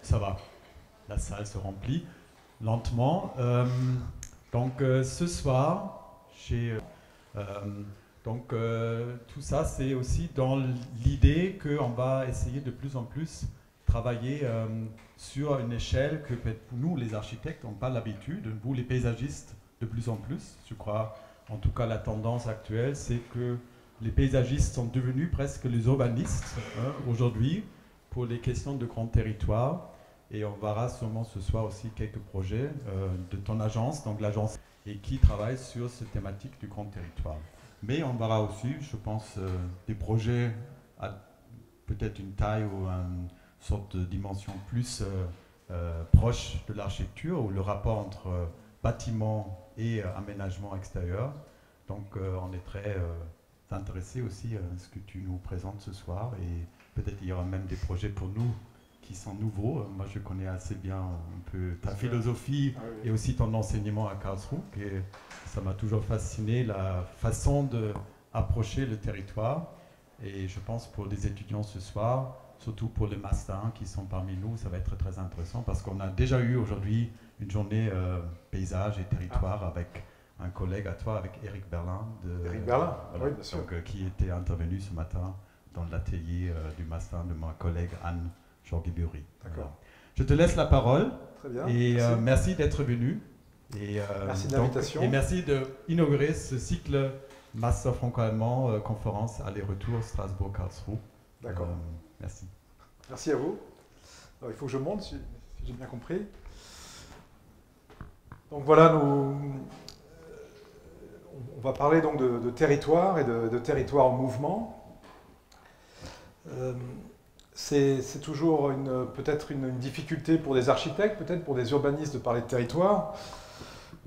ça va. La salle se remplit lentement. Ce soir, tout ça, c'est aussi dans l'idée qu'on va essayer de plus en plus travailler sur une échelle que peut-être nous, les architectes, n'ont pas l'habitude. Vous, les paysagistes, de plus en plus. Je crois, en tout cas, la tendance actuelle, c'est que les paysagistes sont devenus presque les urbanistes aujourd'hui pour les questions de grands territoires. Et on verra sûrement ce soir aussi quelques projets de ton agence, donc l'agence, et qui travaille sur cette thématique du grand territoire. Mais on verra aussi, je pense, des projets à peut-être une taille ou une sorte de dimension plus proche de l'architecture, ou le rapport entre bâtiment et aménagement extérieur. Donc on est très intéressé aussi à ce que tu nous présentes ce soir, et peut-être il y aura même des projets pour nous qui sont nouveaux. Moi je connais assez bien un peu ta philosophie et aussi ton enseignement à Karlsruhe, et ça m'a toujours fasciné, la façon d'approcher le territoire. Et je pense pour les étudiants ce soir, surtout pour les master 1 qui sont parmi nous, ça va être très intéressant parce qu'on a déjà eu aujourd'hui une journée paysage et territoire avec un collègue à toi, avec Eric Berlin. Eric Berlin, voilà, oui, bien sûr. Donc, qui était intervenu ce matin dans l'atelier du master de ma collègue Anne Jorgiburi. D'accord. Je te laisse la parole. Très bien. Et merci d'être venu. Et, merci de l'invitation. Et merci d'inaugurer ce cycle Master franco-allemand, conférence aller-retour Strasbourg-Karlsruhe. D'accord. Merci. Merci à vous. Alors, il faut que je monte, si j'ai bien compris. Donc voilà, on va parler donc de territoire et de territoire en mouvement. C'est toujours peut-être une difficulté pour des architectes, peut-être pour des urbanistes de parler de territoire,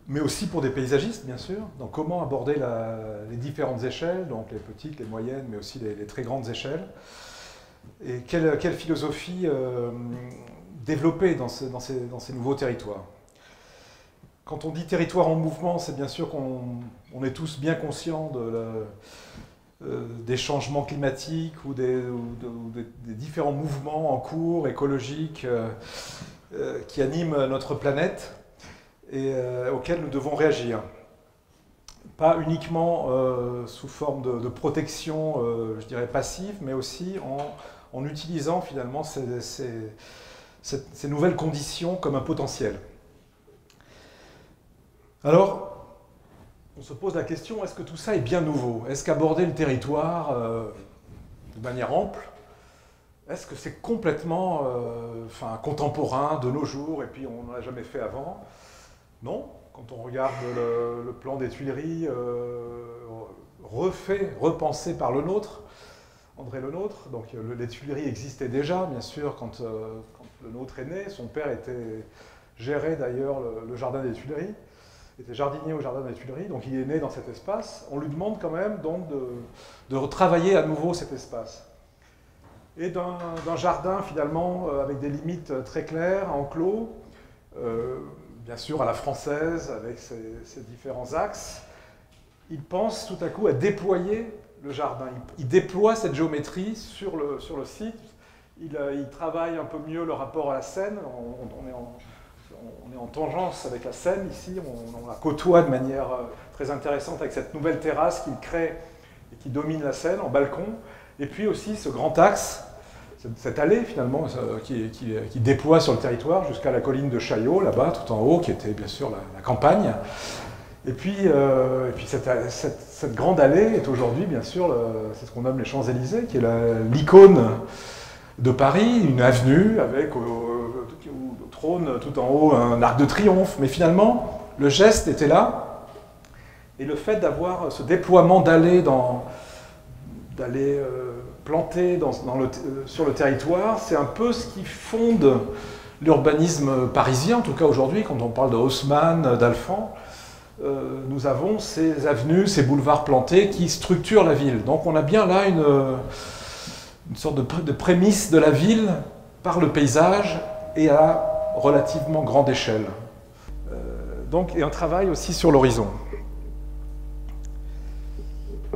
mais aussi pour des paysagistes, bien sûr. Donc comment aborder les différentes échelles, donc les petites, les moyennes, mais aussi les très grandes échelles. Et quelle philosophie développer dans ces nouveaux territoires. Quand on dit territoire en mouvement, c'est bien sûr qu'on est tous bien conscients des changements climatiques ou des différents mouvements en cours, écologiques, qui animent notre planète et auxquels nous devons réagir. Pas uniquement sous forme de protection, je dirais, passive, mais aussi en utilisant finalement ces nouvelles conditions comme un potentiel. Alors, on se pose la question, est-ce que tout ça est bien nouveau? Est-ce qu'aborder le territoire de manière ample, est-ce que c'est complètement contemporain de nos jours et puis on n'en a jamais fait avant? Non. Quand on regarde le plan des Tuileries repensé par Le Nôtre, André Le Nôtre, donc les Tuileries existaient déjà, bien sûr, quand Le Nôtre est né. Son père gérait d'ailleurs le jardin des Tuileries, était jardinier au jardin des Tuileries, donc il est né dans cet espace. On lui demande quand même donc de retravailler à nouveau cet espace. Et d'un jardin finalement avec des limites très claires, enclos, bien sûr à la française, avec ses différents axes, il pense tout à coup à déployer le jardin. Il déploie cette géométrie sur le site. Il travaille un peu mieux le rapport à la Seine. On est en tangence avec la Seine ici. On la côtoie de manière très intéressante avec cette nouvelle terrasse qu'il crée et qui domine la Seine en balcon. Et puis aussi ce grand axe, cette allée finalement qui déploie sur le territoire jusqu'à la colline de Chaillot, là-bas, tout en haut, qui était bien sûr la campagne. Et puis cette grande allée est aujourd'hui, bien sûr, c'est ce qu'on nomme les Champs-Élysées, qui est l'icône de Paris, une avenue avec où trône tout en haut un arc de triomphe. Mais finalement, le geste était là, et le fait d'avoir ce déploiement d'allées plantées sur le territoire, c'est un peu ce qui fonde l'urbanisme parisien, en tout cas aujourd'hui, quand on parle de Haussmann, d'Alphand. Nous avons ces avenues, ces boulevards plantés qui structurent la ville. Donc on a bien là une sorte de prémisse de la ville par le paysage et à relativement grande échelle. Et un travail aussi sur l'horizon.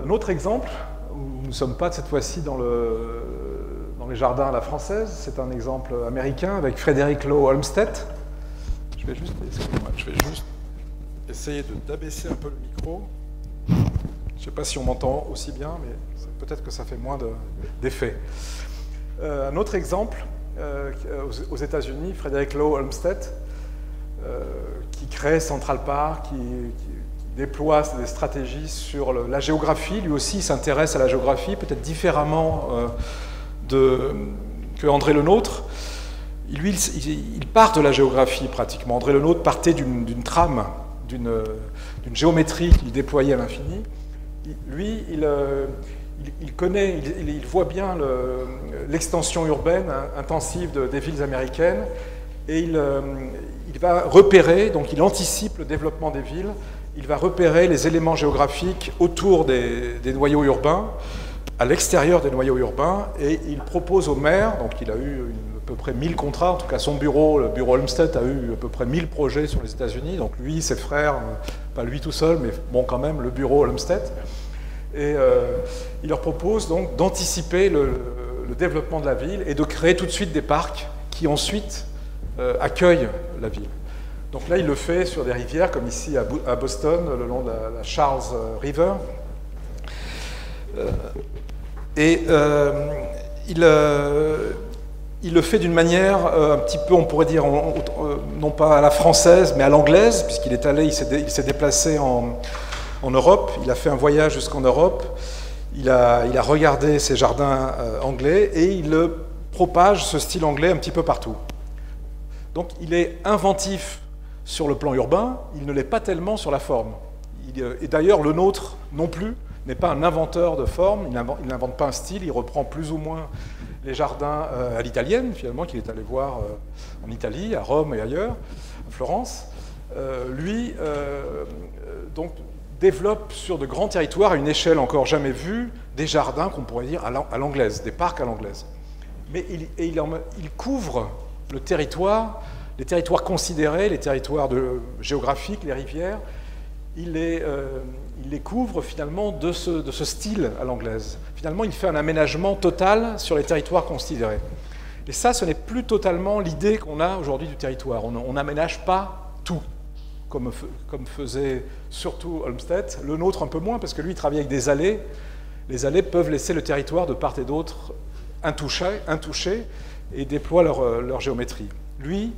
Un autre exemple, où nous ne sommes pas cette fois-ci dans le dans les jardins à la française. C'est un exemple américain avec Frederick Law Olmsted. Je vais juste essayer d'abaisser un peu le micro. Je ne sais pas si on m'entend aussi bien, mais peut-être que ça fait moins d'effet. Un autre exemple, aux États-Unis, Frederick Law Olmsted, qui crée Central Park, qui déploie des stratégies sur la géographie. Lui aussi s'intéresse à la géographie, peut-être différemment que André Le Nôtre. Lui, il part de la géographie pratiquement. André Le Nôtre partait d'une trame, d'une géométrie qu'il déployait à l'infini. Lui, il connaît, il voit bien l'extension urbaine intensive des villes américaines et il va repérer, donc il anticipe le développement des villes, il va repérer les éléments géographiques autour des noyaux urbains, à l'extérieur des noyaux urbains, et il propose au maire, donc il a eu à peu près 1000 contrats, en tout cas son bureau, le bureau Olmsted a eu à peu près 1000 projets sur les États-Unis, donc lui, ses frères, pas lui tout seul, mais bon quand même, le bureau Olmsted. Et il leur propose donc d'anticiper le développement de la ville et de créer tout de suite des parcs qui ensuite accueillent la ville. Donc là, il le fait sur des rivières, comme ici à Boston, le long de la Charles River. Il le fait d'une manière un petit peu, on pourrait dire, non pas à la française, mais à l'anglaise, puisqu'il est allé, il s'est déplacé en Europe, il a fait un voyage jusqu'en Europe, il a regardé ces jardins anglais et il propage ce style anglais un petit peu partout. Donc il est inventif sur le plan urbain, il ne l'est pas tellement sur la forme. Et d'ailleurs, Le Nôtre non plus n'est pas un inventeur de forme, il n'invente pas un style, il reprend plus ou moins les jardins à l'italienne, finalement, qu'il est allé voir en Italie, à Rome et ailleurs, à Florence. Lui, donc, développe sur de grands territoires, à une échelle encore jamais vue, des jardins qu'on pourrait dire à l'anglaise, des parcs à l'anglaise. Mais il couvre le territoire, les territoires considérés, les territoires géographiques, les rivières, il les couvre finalement de ce style à l'anglaise. Finalement, il fait un aménagement total sur les territoires considérés. Et ça, ce n'est plus totalement l'idée qu'on a aujourd'hui du territoire. On n'aménage pas tout, comme faisait surtout Olmsted. Le Nôtre un peu moins, parce que lui, il travaille avec des allées. Les allées peuvent laisser le territoire de part et d'autre intouché et déploient leur géométrie. Lui,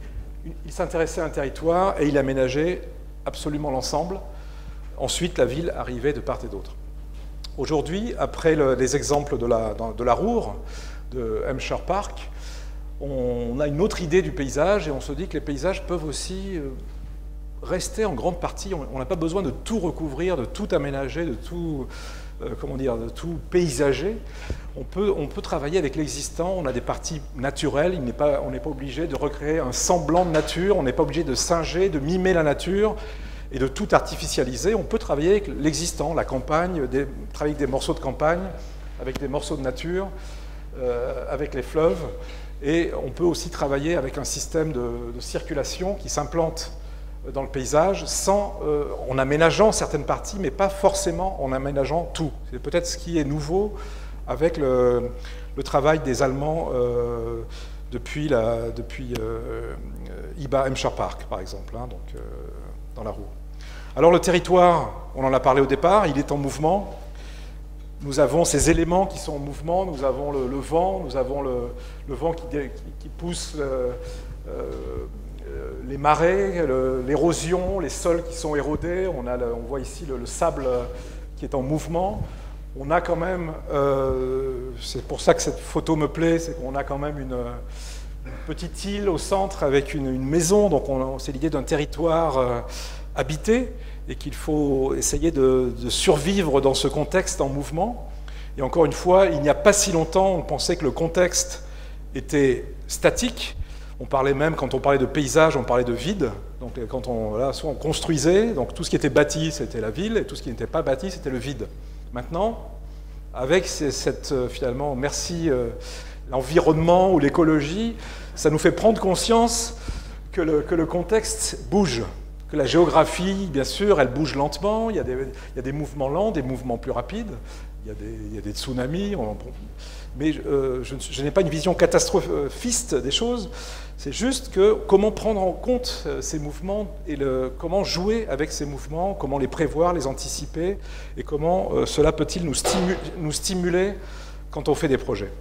il s'intéressait à un territoire et il aménageait absolument l'ensemble. Ensuite, la ville arrivait de part et d'autre. Aujourd'hui, après les exemples de la Roure, de Hampshire Park, on a une autre idée du paysage et on se dit que les paysages peuvent aussi rester en grande partie. On n'a pas besoin de tout recouvrir, de tout aménager, de tout paysager. On peut travailler avec l'existant, on a des parties naturelles, on n'est pas obligé de recréer un semblant de nature, on n'est pas obligé de singer, de mimer la nature et de tout artificialiser. On peut travailler avec l'existant, la campagne, travailler avec des morceaux de campagne, avec des morceaux de nature, avec les fleuves, et on peut aussi travailler avec un système de circulation qui s'implante dans le paysage en aménageant certaines parties, mais pas forcément en aménageant tout. C'est peut-être ce qui est nouveau avec le travail des Allemands depuis IBA Hampshire Park, par exemple, dans la Roue. Alors le territoire, on en a parlé au départ, il est en mouvement. Nous avons ces éléments qui sont en mouvement, nous avons le vent, nous avons le vent qui pousse les marées, l'érosion, les sols qui sont érodés, on voit ici le sable qui est en mouvement. On a quand même, c'est pour ça que cette photo me plaît, c'est qu'on a quand même une petite île au centre avec une maison, donc c'est l'idée d'un territoire habité et qu'il faut essayer de survivre dans ce contexte en mouvement. Et encore une fois, il n'y a pas si longtemps, on pensait que le contexte était statique. On parlait même, quand on parlait de paysage, on parlait de vide. Donc quand soit on construisait, donc tout ce qui était bâti, c'était la ville, et tout ce qui n'était pas bâti, c'était le vide. Maintenant, avec finalement, merci, l'environnement ou l'écologie, ça nous fait prendre conscience que le contexte bouge, que la géographie, bien sûr, elle bouge lentement, il y a des mouvements lents, des mouvements plus rapides, il y a des tsunamis, mais je n'ai pas une vision catastrophiste des choses. C'est juste que comment prendre en compte ces mouvements et comment jouer avec ces mouvements, comment les prévoir, les anticiper, et comment cela peut-il nous stimuler quand on fait des projets.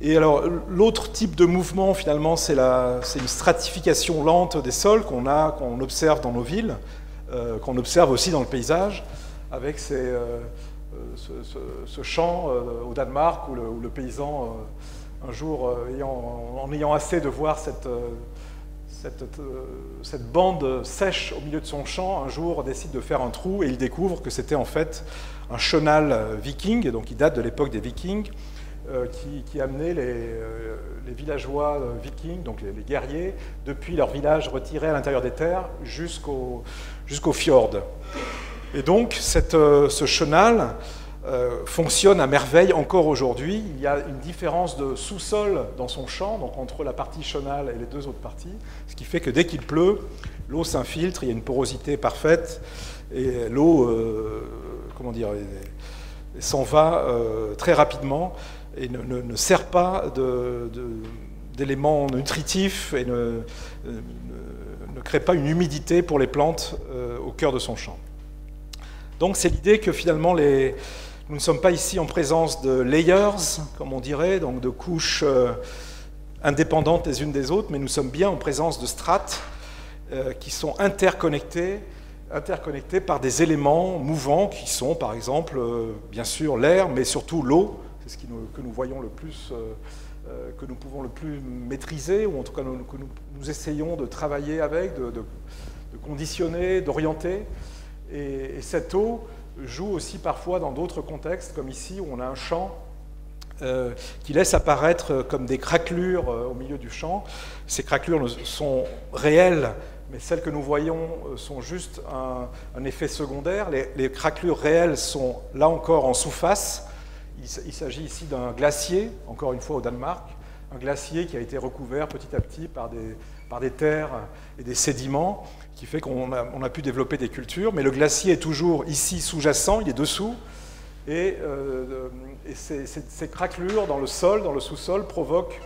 Et alors, l'autre type de mouvement, finalement, c'est une stratification lente des sols qu'on observe dans nos villes, qu'on observe aussi dans le paysage, avec ce champ au Danemark où le paysan, un jour, en ayant assez de voir cette bande sèche au milieu de son champ, un jour décide de faire un trou et il découvre que c'était en fait un chenal viking, donc qui date de l'époque des Vikings, qui amenait les villageois vikings, donc les guerriers, depuis leur village retiré à l'intérieur des terres jusqu'au fjord. Et donc ce chenal fonctionne à merveille encore aujourd'hui. Il y a une différence de sous-sol dans son champ, donc entre la partie chenal et les deux autres parties, ce qui fait que dès qu'il pleut, l'eau s'infiltre, il y a une porosité parfaite, et l'eau, s'en va très rapidement, et ne sert pas d'éléments nutritifs et ne crée pas une humidité pour les plantes au cœur de son champ. Donc c'est l'idée que finalement nous ne sommes pas ici en présence de layers, comme on dirait, donc de couches indépendantes les unes des autres, mais nous sommes bien en présence de strates qui sont interconnectées par des éléments mouvants qui sont par exemple bien sûr l'air, mais surtout l'eau. C'est ce que nous voyons le plus, que nous pouvons le plus maîtriser, ou en tout cas que nous essayons de travailler avec, de conditionner, d'orienter. Et cette eau joue aussi parfois dans d'autres contextes, comme ici où on a un champ qui laisse apparaître comme des craquelures au milieu du champ. Ces craquelures sont réelles, mais celles que nous voyons sont juste un effet secondaire. Les craquelures réelles sont là encore en sous-face. Il s'agit ici d'un glacier, encore une fois au Danemark, un glacier qui a été recouvert petit à petit par des terres et des sédiments, qui fait qu'on a pu développer des cultures, mais le glacier est toujours ici sous-jacent, il est dessous, et ces craquelures dans le sol, dans le sous-sol, provoquent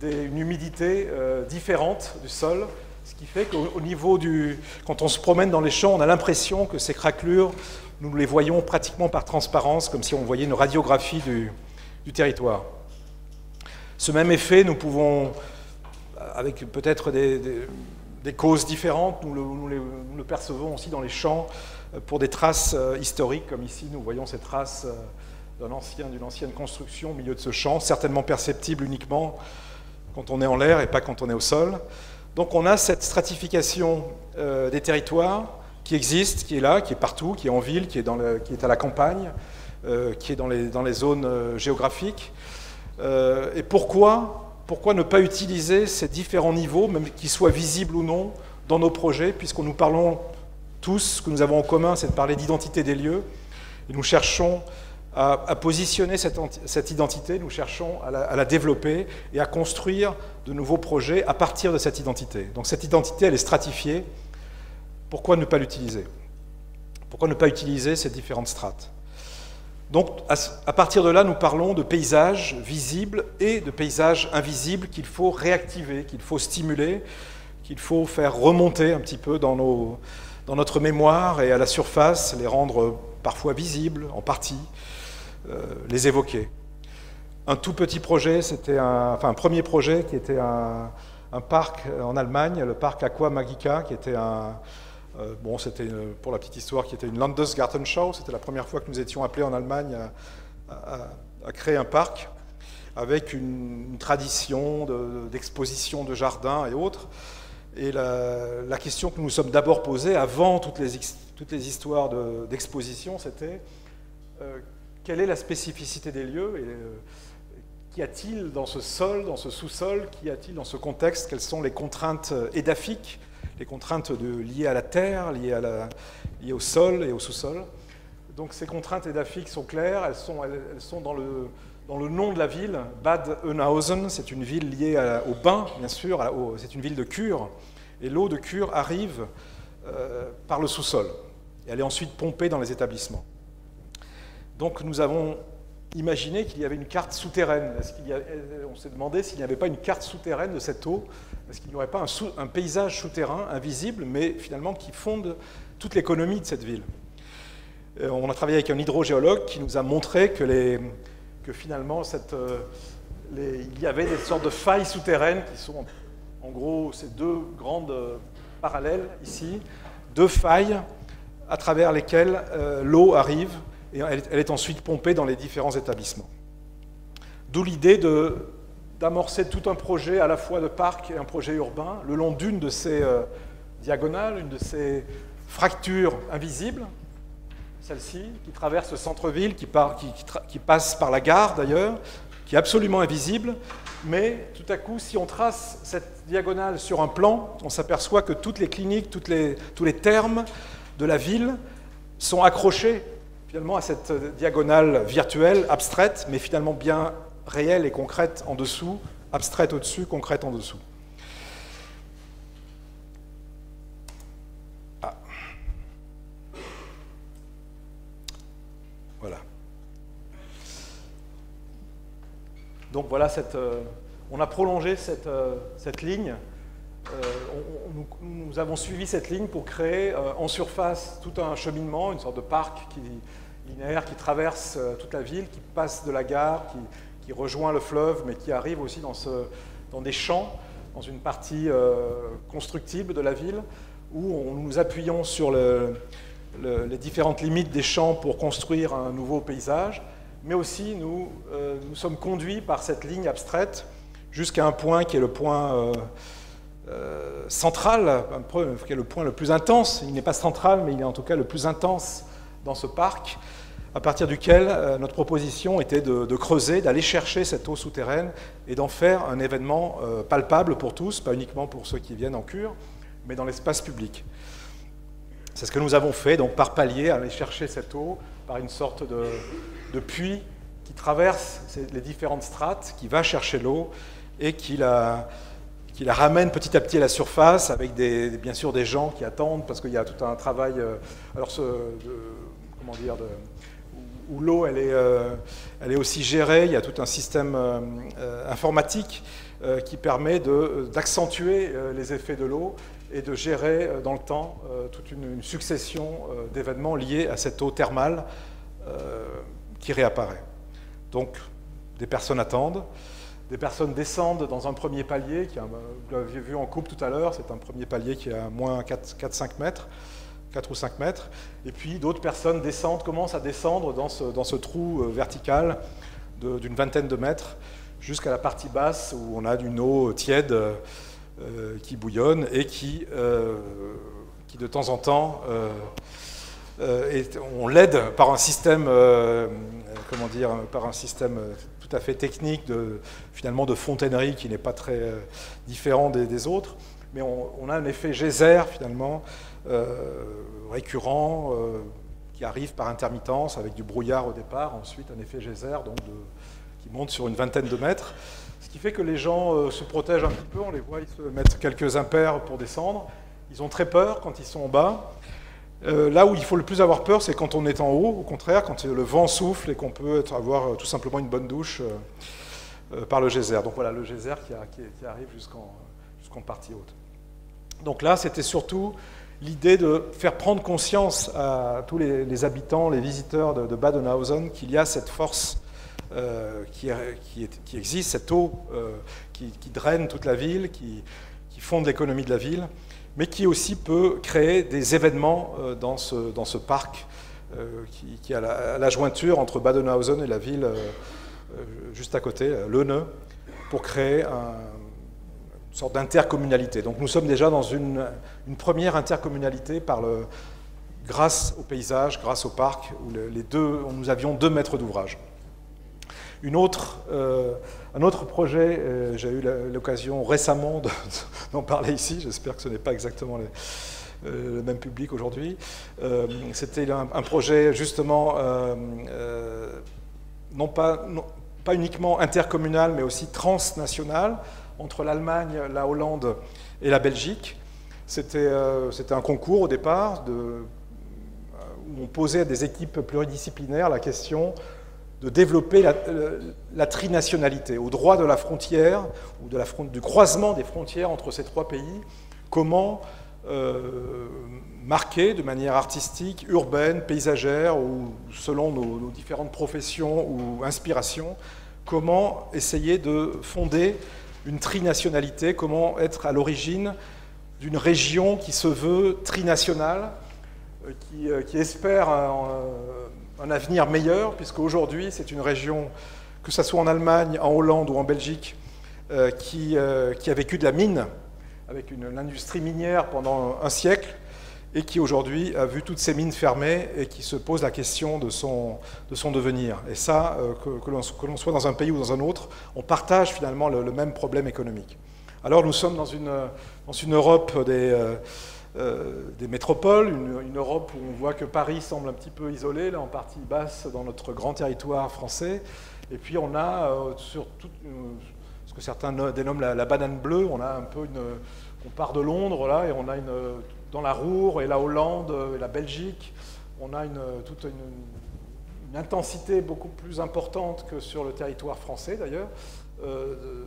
une humidité différente du sol, ce qui fait qu'au niveau quand on se promène dans les champs, on a l'impression que ces craquelures, nous les voyons pratiquement par transparence, comme si on voyait une radiographie du territoire. Ce même effet, nous pouvons, avec peut-être des causes différentes, nous le percevons aussi dans les champs pour des traces historiques, comme ici, nous voyons ces traces d'une ancienne construction au milieu de ce champ, certainement perceptible uniquement quand on est en l'air et pas quand on est au sol. Donc on a cette stratification des territoires qui existe, qui est là, qui est partout, qui est en ville, qui est à la campagne, qui est dans les zones géographiques. Et pourquoi ne pas utiliser ces différents niveaux, même qu'ils soient visibles ou non, dans nos projets, puisque nous parlons tous, ce que nous avons en commun, c'est de parler d'identité des lieux, et nous cherchons à positionner cette identité, nous cherchons à la développer et à construire de nouveaux projets à partir de cette identité. Donc cette identité, elle est stratifiée. Pourquoi ne pas l'utiliser? Pourquoi ne pas utiliser ces différentes strates? Donc, à partir de là, nous parlons de paysages visibles et de paysages invisibles qu'il faut réactiver, qu'il faut stimuler, qu'il faut faire remonter un petit peu dans notre mémoire et à la surface, les rendre parfois visibles, en partie, les évoquer. Un tout petit projet, un premier projet qui était un parc en Allemagne, le parc Aqua Magica, qui était c'était pour la petite histoire, qui était une Landesgartenschau. C'était la première fois que nous étions appelés en Allemagne à créer un parc avec une tradition d'exposition de jardins et autres. Et la question que nous nous sommes d'abord posée, avant toutes les histoires d'exposition, c'était quelle est la spécificité des lieux et qu'y a-t-il dans ce sol, dans ce sous-sol, qu'y a-t-il dans ce contexte, quelles sont les contraintes édaphiques, les contraintes liées à la terre, liées au sol et au sous-sol. Donc ces contraintes édaphiques sont claires, elles sont dans le nom de la ville, Bad Oeynhausen. C'est une ville liée au bain, bien sûr, c'est une ville de cure, et l'eau de cure arrive par le sous-sol, et elle est ensuite pompée dans les établissements. Donc nous avons imaginé qu'il y avait une carte souterraine. On s'est demandé s'il n'y avait pas une carte souterraine de cette eau, est-ce qu'il n'y aurait pas un paysage souterrain invisible, mais finalement qui fonde toute l'économie de cette ville. On a travaillé avec un hydrogéologue qui nous a montré que finalement il y avait des sortes de failles souterraines qui sont en gros ces deux grandes parallèles ici, deux failles à travers lesquelles l'eau arrive et elle est ensuite pompée dans les différents établissements. D'où l'idée d'amorcer tout un projet à la fois de parc et un projet urbain le long d'une de ces diagonales, une de ces fractures invisibles, celle-ci, qui traverse le centre-ville, qui passe par la gare d'ailleurs, qui est absolument invisible, mais tout à coup, si on trace cette diagonale sur un plan, on s'aperçoit que toutes les cliniques, tous les thermes de la ville sont accrochés finalement à cette diagonale virtuelle, abstraite, mais finalement bien réelle et concrète en dessous, abstraite au-dessus, concrète en dessous. Ah. Voilà. Donc voilà, on a prolongé cette ligne. Nous avons suivi cette ligne pour créer en surface tout un cheminement, une sorte de parc linéaire qui traverse toute la ville, qui passe de la gare, qui rejoint le fleuve, mais qui arrive aussi dans des champs, dans une partie constructible de la ville, où nous nous appuyons sur les différentes limites des champs pour construire un nouveau paysage, mais aussi nous sommes conduits par cette ligne abstraite jusqu'à un point qui est le point central, qui est le point le plus intense. Il n'est pas central, mais il est en tout cas le plus intense dans ce parc, à partir duquel notre proposition était de creuser, d'aller chercher cette eau souterraine et d'en faire un événement palpable pour tous, pas uniquement pour ceux qui viennent en cure, mais dans l'espace public. C'est ce que nous avons fait, donc par palier, aller chercher cette eau par une sorte de puits qui traverse les différentes strates, qui va chercher l'eau et qui la ramène petit à petit à la surface, avec bien sûr des gens qui attendent, parce qu'il y a tout un travail où l'eau elle est aussi gérée. Il y a tout un système informatique qui permet d'accentuer les effets de l'eau et de gérer dans le temps toute une succession d'événements liés à cette eau thermale qui réapparaît. Donc, des personnes attendent, des personnes descendent dans un premier palier, vous l'avez vu en coupe tout à l'heure, c'est un premier palier qui est à moins 4 ou 5 mètres, et puis d'autres personnes commencent à descendre dans ce trou vertical d'une vingtaine de mètres, jusqu'à la partie basse où on a une eau tiède qui bouillonne et qui de temps en temps, on l'aide par un système, tout à fait technique finalement de fontainerie qui n'est pas très différent des autres, mais on a un effet geyser finalement récurrent qui arrive par intermittence avec du brouillard au départ, ensuite un effet geyser qui monte sur une vingtaine de mètres, ce qui fait que les gens se protègent un petit peu, on les voit, ils se mettent quelques impairs pour descendre, ils ont très peur quand ils sont en bas. Là où il faut le plus avoir peur, c'est quand on est en haut, au contraire, quand le vent souffle et qu'on peut avoir tout simplement une bonne douche par le geyser. Donc voilà, le geyser qui arrive jusqu'en partie haute. Donc là, c'était surtout l'idée de faire prendre conscience à tous les habitants, les visiteurs de Badenhausen, qu'il y a cette force qui existe, cette eau qui draine toute la ville, qui fonde l'économie de la ville, mais qui aussi peut créer des événements dans ce parc qui est à la jointure entre Badenhausen et la ville juste à côté, Löhne, pour créer une sorte d'intercommunalité. Donc nous sommes déjà dans une première intercommunalité grâce au paysage, grâce au parc, où nous avions 2 maîtres d'ouvrage. Un autre projet, j'ai eu l'occasion récemment d'en parler ici, j'espère que ce n'est pas exactement le même public aujourd'hui. C'était un projet justement, non pas uniquement intercommunal, mais aussi transnational, entre l'Allemagne, la Hollande et la Belgique. C'était un concours au départ, où on posait à des équipes pluridisciplinaires la question de développer la trinationalité, au droit de la frontière, ou du croisement des frontières entre ces trois pays, comment marquer de manière artistique, urbaine, paysagère, ou selon nos différentes professions ou inspirations, comment essayer de fonder une trinationalité, comment être à l'origine d'une région qui se veut trinationale, qui espère un avenir meilleur, puisque aujourd'hui c'est une région, que ce soit en Allemagne, en Hollande ou en Belgique, qui a vécu de la mine, avec l'industrie minière pendant un siècle, et qui aujourd'hui a vu toutes ces mines fermées et qui se pose la question de son devenir. Et ça, que l'on soit dans un pays ou dans un autre, on partage finalement le même problème économique. Alors nous sommes dans une Europe des métropoles, une Europe où on voit que Paris semble un petit peu isolé, là en partie basse dans notre grand territoire français, et puis on a sur tout ce que certains dénomment la banane bleue, on a un peu on part de Londres là, et on a dans la Ruhr et la Hollande et la Belgique, on a toute une intensité beaucoup plus importante que sur le territoire français d'ailleurs,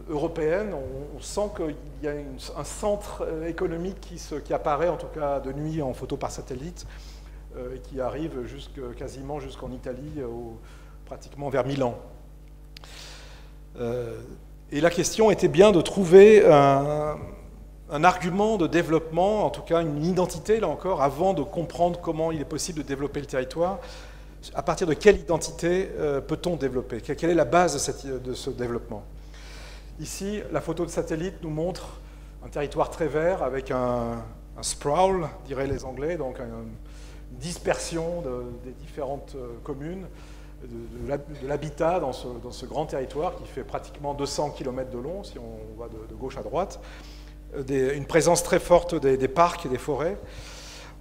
européenne. On sent qu'il y a un centre économique qui apparaît, en tout cas de nuit en photo par satellite, et qui arrive quasiment jusqu'en Italie, pratiquement vers Milan. Et la question était bien de trouver un argument de développement, en tout cas une identité, là encore, avant de comprendre comment il est possible de développer le territoire. À partir de quelle identité peut-on développer? Quelle est la base de ce développement? Ici, la photo de satellite nous montre un territoire très vert avec un sprawl, diraient les Anglais, donc une dispersion des différentes communes, de l'habitat dans ce grand territoire qui fait pratiquement 200 km de long, si on va de gauche à droite. Une présence très forte des parcs et des forêts.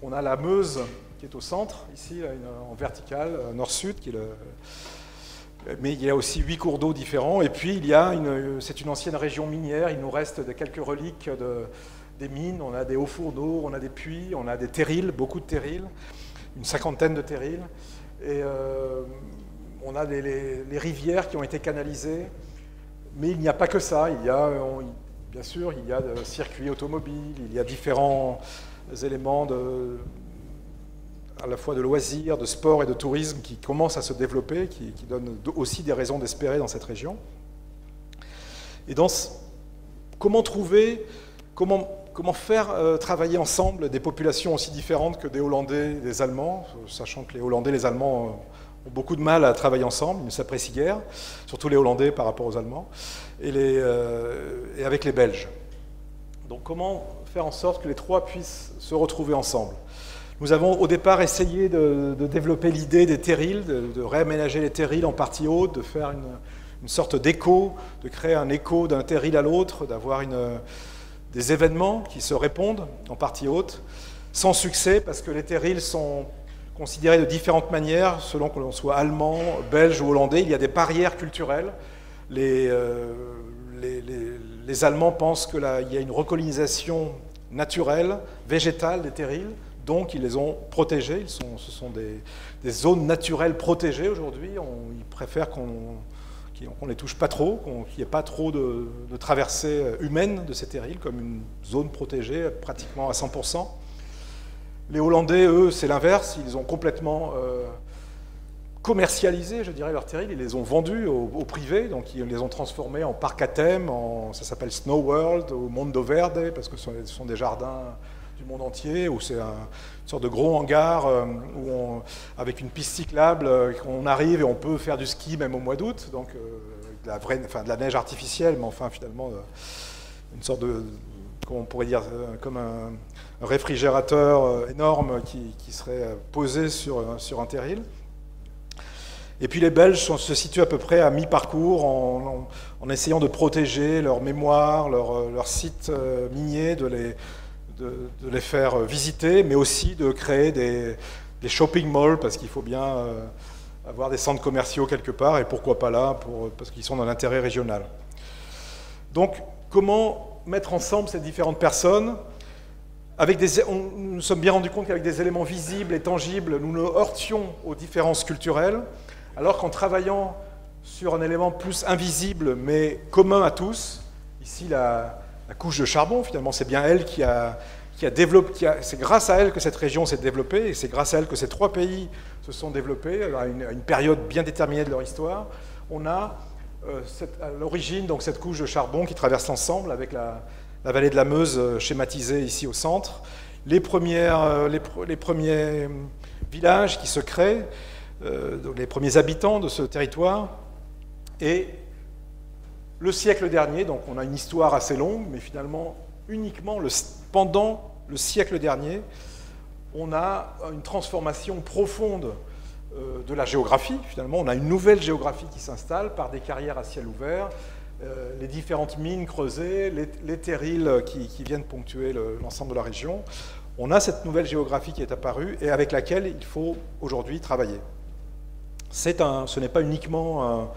On a la Meuse qui est au centre, ici, en verticale, nord-sud, mais il y a aussi 8 cours d'eau différents. Et puis, c'est une ancienne région minière, il nous reste quelques reliques des mines, on a des hauts fours d'eau, on a des puits, on a des terrils, beaucoup de terrils, une cinquantaine de terrils. Et on a les rivières qui ont été canalisées, mais il n'y a pas que ça, bien sûr, il y a des circuits automobiles, il y a différents éléments à la fois de loisirs, de sport et de tourisme qui commencent à se développer, qui donnent aussi des raisons d'espérer dans cette région. Et comment faire travailler ensemble des populations aussi différentes que des Hollandais et des Allemands, sachant que les Hollandais et les Allemands ont beaucoup de mal à travailler ensemble, ils ne s'apprécient guère, surtout les Hollandais par rapport aux Allemands, et avec les Belges. Donc comment faire en sorte que les trois puissent se retrouver ensemble? Nous avons au départ essayé de développer l'idée des terrils, de réaménager les terrils en partie haute, de faire une sorte d'écho, de créer un écho d'un terril à l'autre, d'avoir des événements qui se répondent en partie haute, sans succès parce que les terrils sont considérés de différentes manières, selon que l'on soit allemand, belge ou hollandais. Il y a des barrières culturelles. Les Allemands pensent qu'il y a une recolonisation naturelle, végétale des terrils, donc ils les ont protégés. Ce sont des zones naturelles protégées aujourd'hui. Ils préfèrent qu'on ne les touche pas trop, qu'il n'y ait pas trop de traversée humaine de ces terrils, comme une zone protégée pratiquement à 100%. Les Hollandais, eux, c'est l'inverse. Ils ont complètement commercialisé, je dirais, leurs terrils. Ils les ont vendus au privé, donc ils les ont transformés en parc à thème, ça s'appelle Snow World, au Mondo Verde, parce que ce sont des jardins du monde entier, où c'est une sorte de gros hangar avec une piste cyclable, on arrive et on peut faire du ski même au mois d'août, donc de la neige artificielle, mais enfin finalement une sorte de, comment on pourrait dire, comme un réfrigérateur énorme qui serait posé sur un terril. Et puis les Belges se situent à peu près à mi-parcours en essayant de protéger leur mémoire, leur sites miniers, de les faire visiter, mais aussi de créer des shopping malls, parce qu'il faut bien avoir des centres commerciaux quelque part, et pourquoi pas là, parce qu'ils sont dans l'intérêt régional. Donc, comment mettre ensemble ces différentes personnes nous nous sommes bien rendus compte qu'avec des éléments visibles et tangibles, nous nous heurtions aux différences culturelles, alors qu'en travaillant sur un élément plus invisible mais commun à tous, ici la couche de charbon, finalement c'est bien elle qui a développé, c'est grâce à elle que cette région s'est développée, et c'est grâce à elle que ces 3 pays se sont développés à une période bien déterminée de leur histoire. On a à l'origine donc cette couche de charbon qui traverse l'ensemble avec la vallée de la Meuse schématisée ici au centre, les premiers villages qui se créent, donc les premiers habitants de ce territoire, et le siècle dernier, donc on a une histoire assez longue, mais finalement uniquement pendant le siècle dernier, on a une transformation profonde de la géographie. Finalement, on a une nouvelle géographie qui s'installe par des carrières à ciel ouvert, les différentes mines creusées, les terrils qui viennent ponctuer l'ensemble de la région. On a cette nouvelle géographie qui est apparue et avec laquelle il faut aujourd'hui travailler. Ce n'est pas uniquement,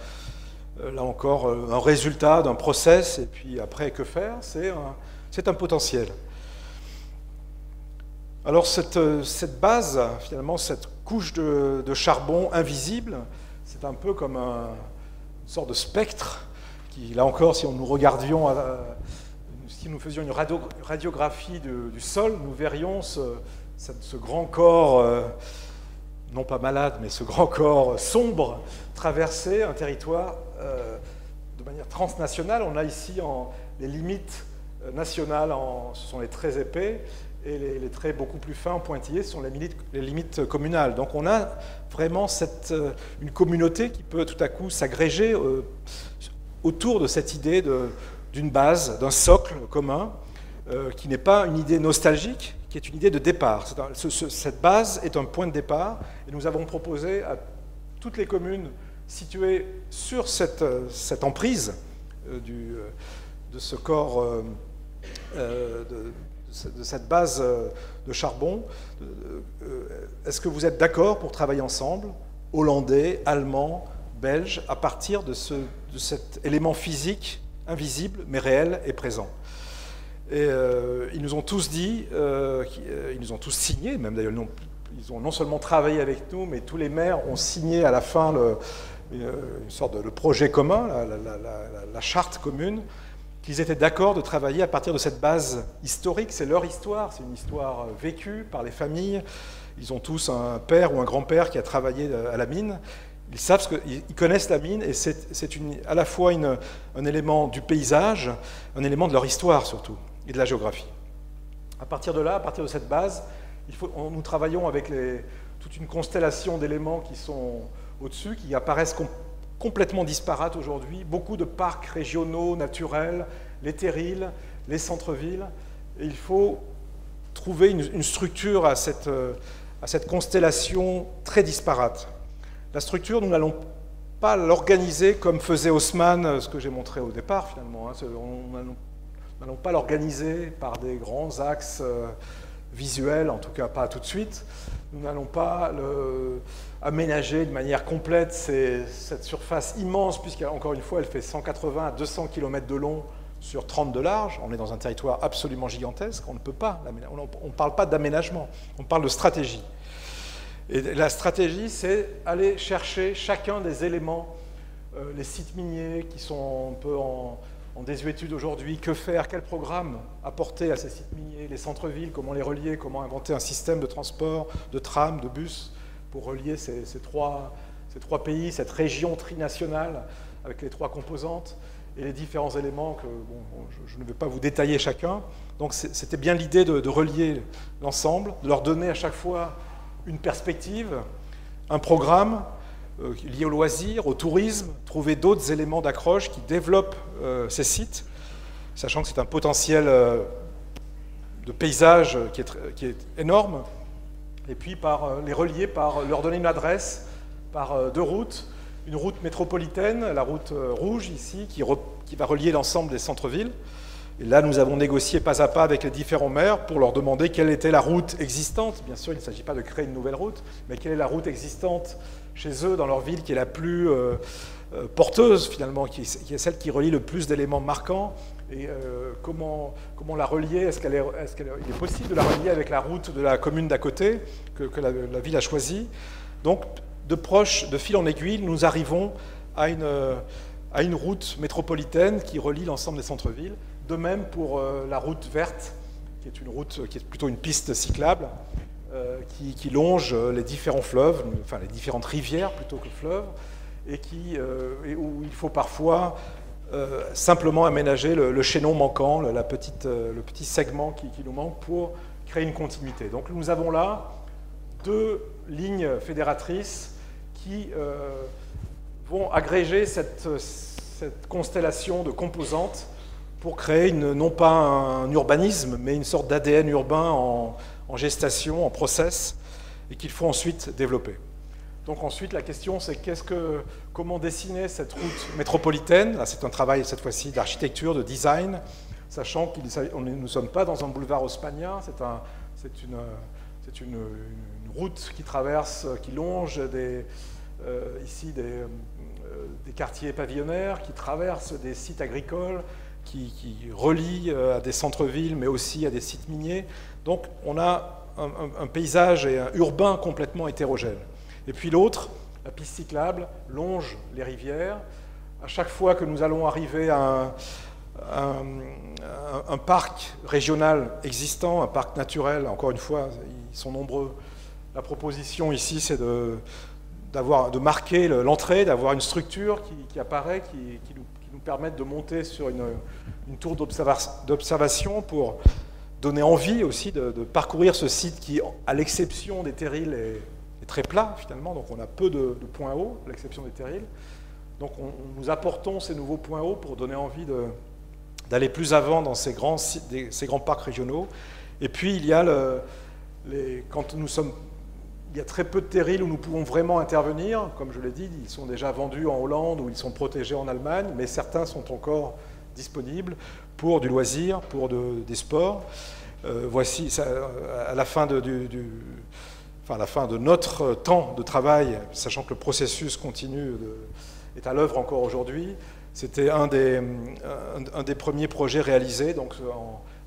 là encore, un résultat d'un process et puis après, que faire? C'est un potentiel. Alors cette base, finalement, cette couche de charbon invisible, c'est un peu comme une sorte de spectre qui, là encore, si nous regardions, si nous faisions une radiographie du sol, nous verrions ce grand corps, non pas malade, mais ce grand corps sombre, traverser un territoire de manière transnationale. On a ici les limites nationales, ce sont les traits épais, et les traits beaucoup plus fins, pointillés, sont les limites communales. Donc on a vraiment une communauté qui peut tout à coup s'agréger autour de cette idée d'une base, d'un socle commun, qui n'est pas une idée nostalgique, qui est une idée de départ. Cette base est un point de départ, et nous avons proposé à toutes les communes situées sur cette emprise de ce corps, de cette base de charbon. Est-ce que vous êtes d'accord pour travailler ensemble, hollandais, allemands, belges, à partir de cet élément physique, invisible, mais réel et présent? Et ils nous ont tous dit, ils nous ont tous signé, même d'ailleurs, ils ont non seulement travaillé avec nous, mais tous les maires ont signé à la fin une sorte de projet commun, la charte commune, qu'ils étaient d'accord de travailler à partir de cette base historique. C'est leur histoire, c'est une histoire vécue par les familles. Ils ont tous un père ou un grand-père qui a travaillé à la mine. Ils savent ils connaissent la mine, et c'est à la fois un élément du paysage, un élément de leur histoire surtout, et de la géographie. À partir de là, à partir de cette base, nous travaillons avec toute une constellation d'éléments qui sont au-dessus, qui apparaissent complètement disparates aujourd'hui. Beaucoup de parcs régionaux, naturels, les terrils, les centres-villes. Et il faut trouver une structure à cette constellation très disparate. La structure, nous n'allons pas l'organiser comme faisait Haussmann, ce que j'ai montré au départ finalement. Nous n'allons pas l'organiser par des grands axes visuels, en tout cas pas tout de suite. Nous n'allons pas aménager de manière complète cette surface immense, puisqu'encore une fois, elle fait 180 à 200 km de long sur 30 de large. On est dans un territoire absolument gigantesque, on ne peut pas l'aménager. On ne parle pas d'aménagement, on parle de stratégie. Et la stratégie, c'est aller chercher chacun des éléments, les sites miniers qui sont un peu en désuétude aujourd'hui, que faire, quel programme apporter à ces sites miniers, les centres-villes, comment les relier, comment inventer un système de transport, de tram, de bus, pour relier ces trois pays, cette région trinationale, avec les 3 composantes, et les différents éléments que je ne vais pas vous détailler chacun. Donc c'était bien l'idée de relier l'ensemble, de leur donner à chaque fois une perspective, un programme lié au loisir, au tourisme, trouver d'autres éléments d'accroche qui développent ces sites, sachant que c'est un potentiel de paysage qui est énorme, et puis les relier par leur donner une adresse, par 2 routes, une route métropolitaine, la route rouge ici, qui va relier l'ensemble des centres-villes. Et là, nous avons négocié pas à pas avec les différents maires pour leur demander quelle était la route existante. Bien sûr, il ne s'agit pas de créer une nouvelle route, mais quelle est la route existante chez eux, dans leur ville, qui est la plus porteuse finalement, qui est celle qui relie le plus d'éléments marquants. Et comment la relier? Est-ce qu'il est possible de la relier avec la route de la commune d'à côté que la ville a choisie? Donc, de fil en aiguille, nous arrivons à une route métropolitaine qui relie l'ensemble des centres-villes. De même pour la route verte, qui est une route qui est plutôt une piste cyclable, qui longe les différents fleuves, enfin les différentes rivières plutôt que fleuves, et où il faut parfois simplement aménager le chaînon manquant, le petit segment qui nous manque pour créer une continuité. Donc nous avons là deux lignes fédératrices qui vont agréger cette constellation de composantes pour créer non pas un urbanisme, mais une sorte d'ADN urbain en gestation, en process, et qu'il faut ensuite développer. Donc ensuite, la question, c'est comment dessiner cette route métropolitaine. Là, c'est un travail, cette fois-ci, d'architecture, de design, sachant que nous ne sommes pas dans un boulevard haussmannien, c'est une route qui longe ici des quartiers pavillonnaires, qui traverse des sites agricoles, qui relie à des centres-villes, mais aussi à des sites miniers. Donc on a un paysage urbain complètement hétérogène. Et puis l'autre, la piste cyclable, longe les rivières. À chaque fois que nous allons arriver à un parc régional existant, un parc naturel, encore une fois, ils sont nombreux. La proposition ici, c'est de marquer l'entrée, d'avoir une structure qui apparaît, qui nous permette de monter sur une tour d'observation pour donner envie aussi de parcourir ce site qui, à l'exception des terrils, est très plat finalement, donc on a peu de points hauts, à l'exception des terrils. Donc nous apportons ces nouveaux points hauts pour donner envie d'aller plus avant dans ces grands parcs régionaux. Et puis il y a il y a très peu de terrils où nous pouvons vraiment intervenir. Comme je l'ai dit, ils sont déjà vendus en Hollande ou ils sont protégés en Allemagne, mais certains sont encore disponibles pour du loisir, pour des sports. Voici, à la fin de notre temps de travail, sachant que le processus continu est à l'œuvre encore aujourd'hui, c'était un des premiers projets réalisés, donc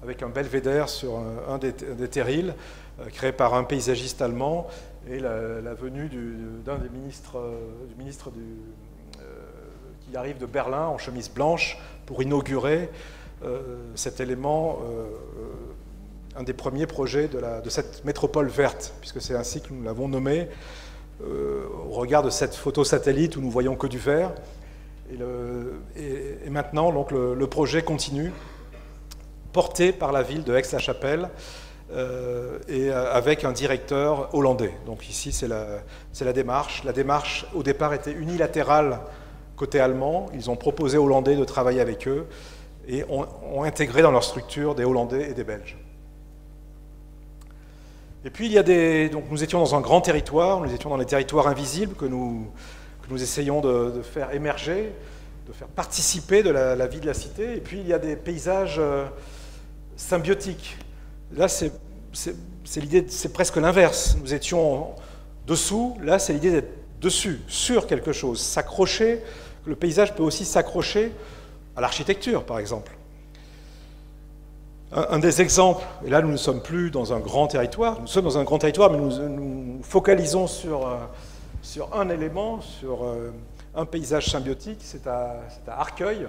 avec un belvédère sur un des terrils, créé par un paysagiste allemand, et la venue d'un des ministres, qui arrive de Berlin en chemise blanche pour inaugurer cet élément, un des premiers projets de cette métropole verte, puisque c'est ainsi que nous l'avons nommé, au regard de cette photo satellite où nous voyons que du vert. Et maintenant, donc, le projet continue, porté par la ville de Aix-la-Chapelle, et avec un directeur hollandais. Donc ici, c'est la démarche. La démarche, au départ, était unilatérale côté allemand. Ils ont proposé aux Hollandais de travailler avec eux et ont intégré dans leur structure des Hollandais et des Belges. Et puis, donc nous étions dans un grand territoire, nous étions dans les territoires invisibles que nous essayons de faire émerger, de faire participer de la vie de la cité. Et puis, il y a des paysages symbiotiques. Là, c'est l'idée, c'est presque l'inverse. Nous étions dessous, là, c'est l'idée d'être dessus, sur quelque chose, s'accrocher. Le paysage peut aussi s'accrocher à l'architecture, par exemple. Un des exemples, et là nous ne sommes plus dans un grand territoire, nous sommes dans un grand territoire, mais nous focalisons sur un élément, sur un paysage symbiotique, c'est à Arcueil.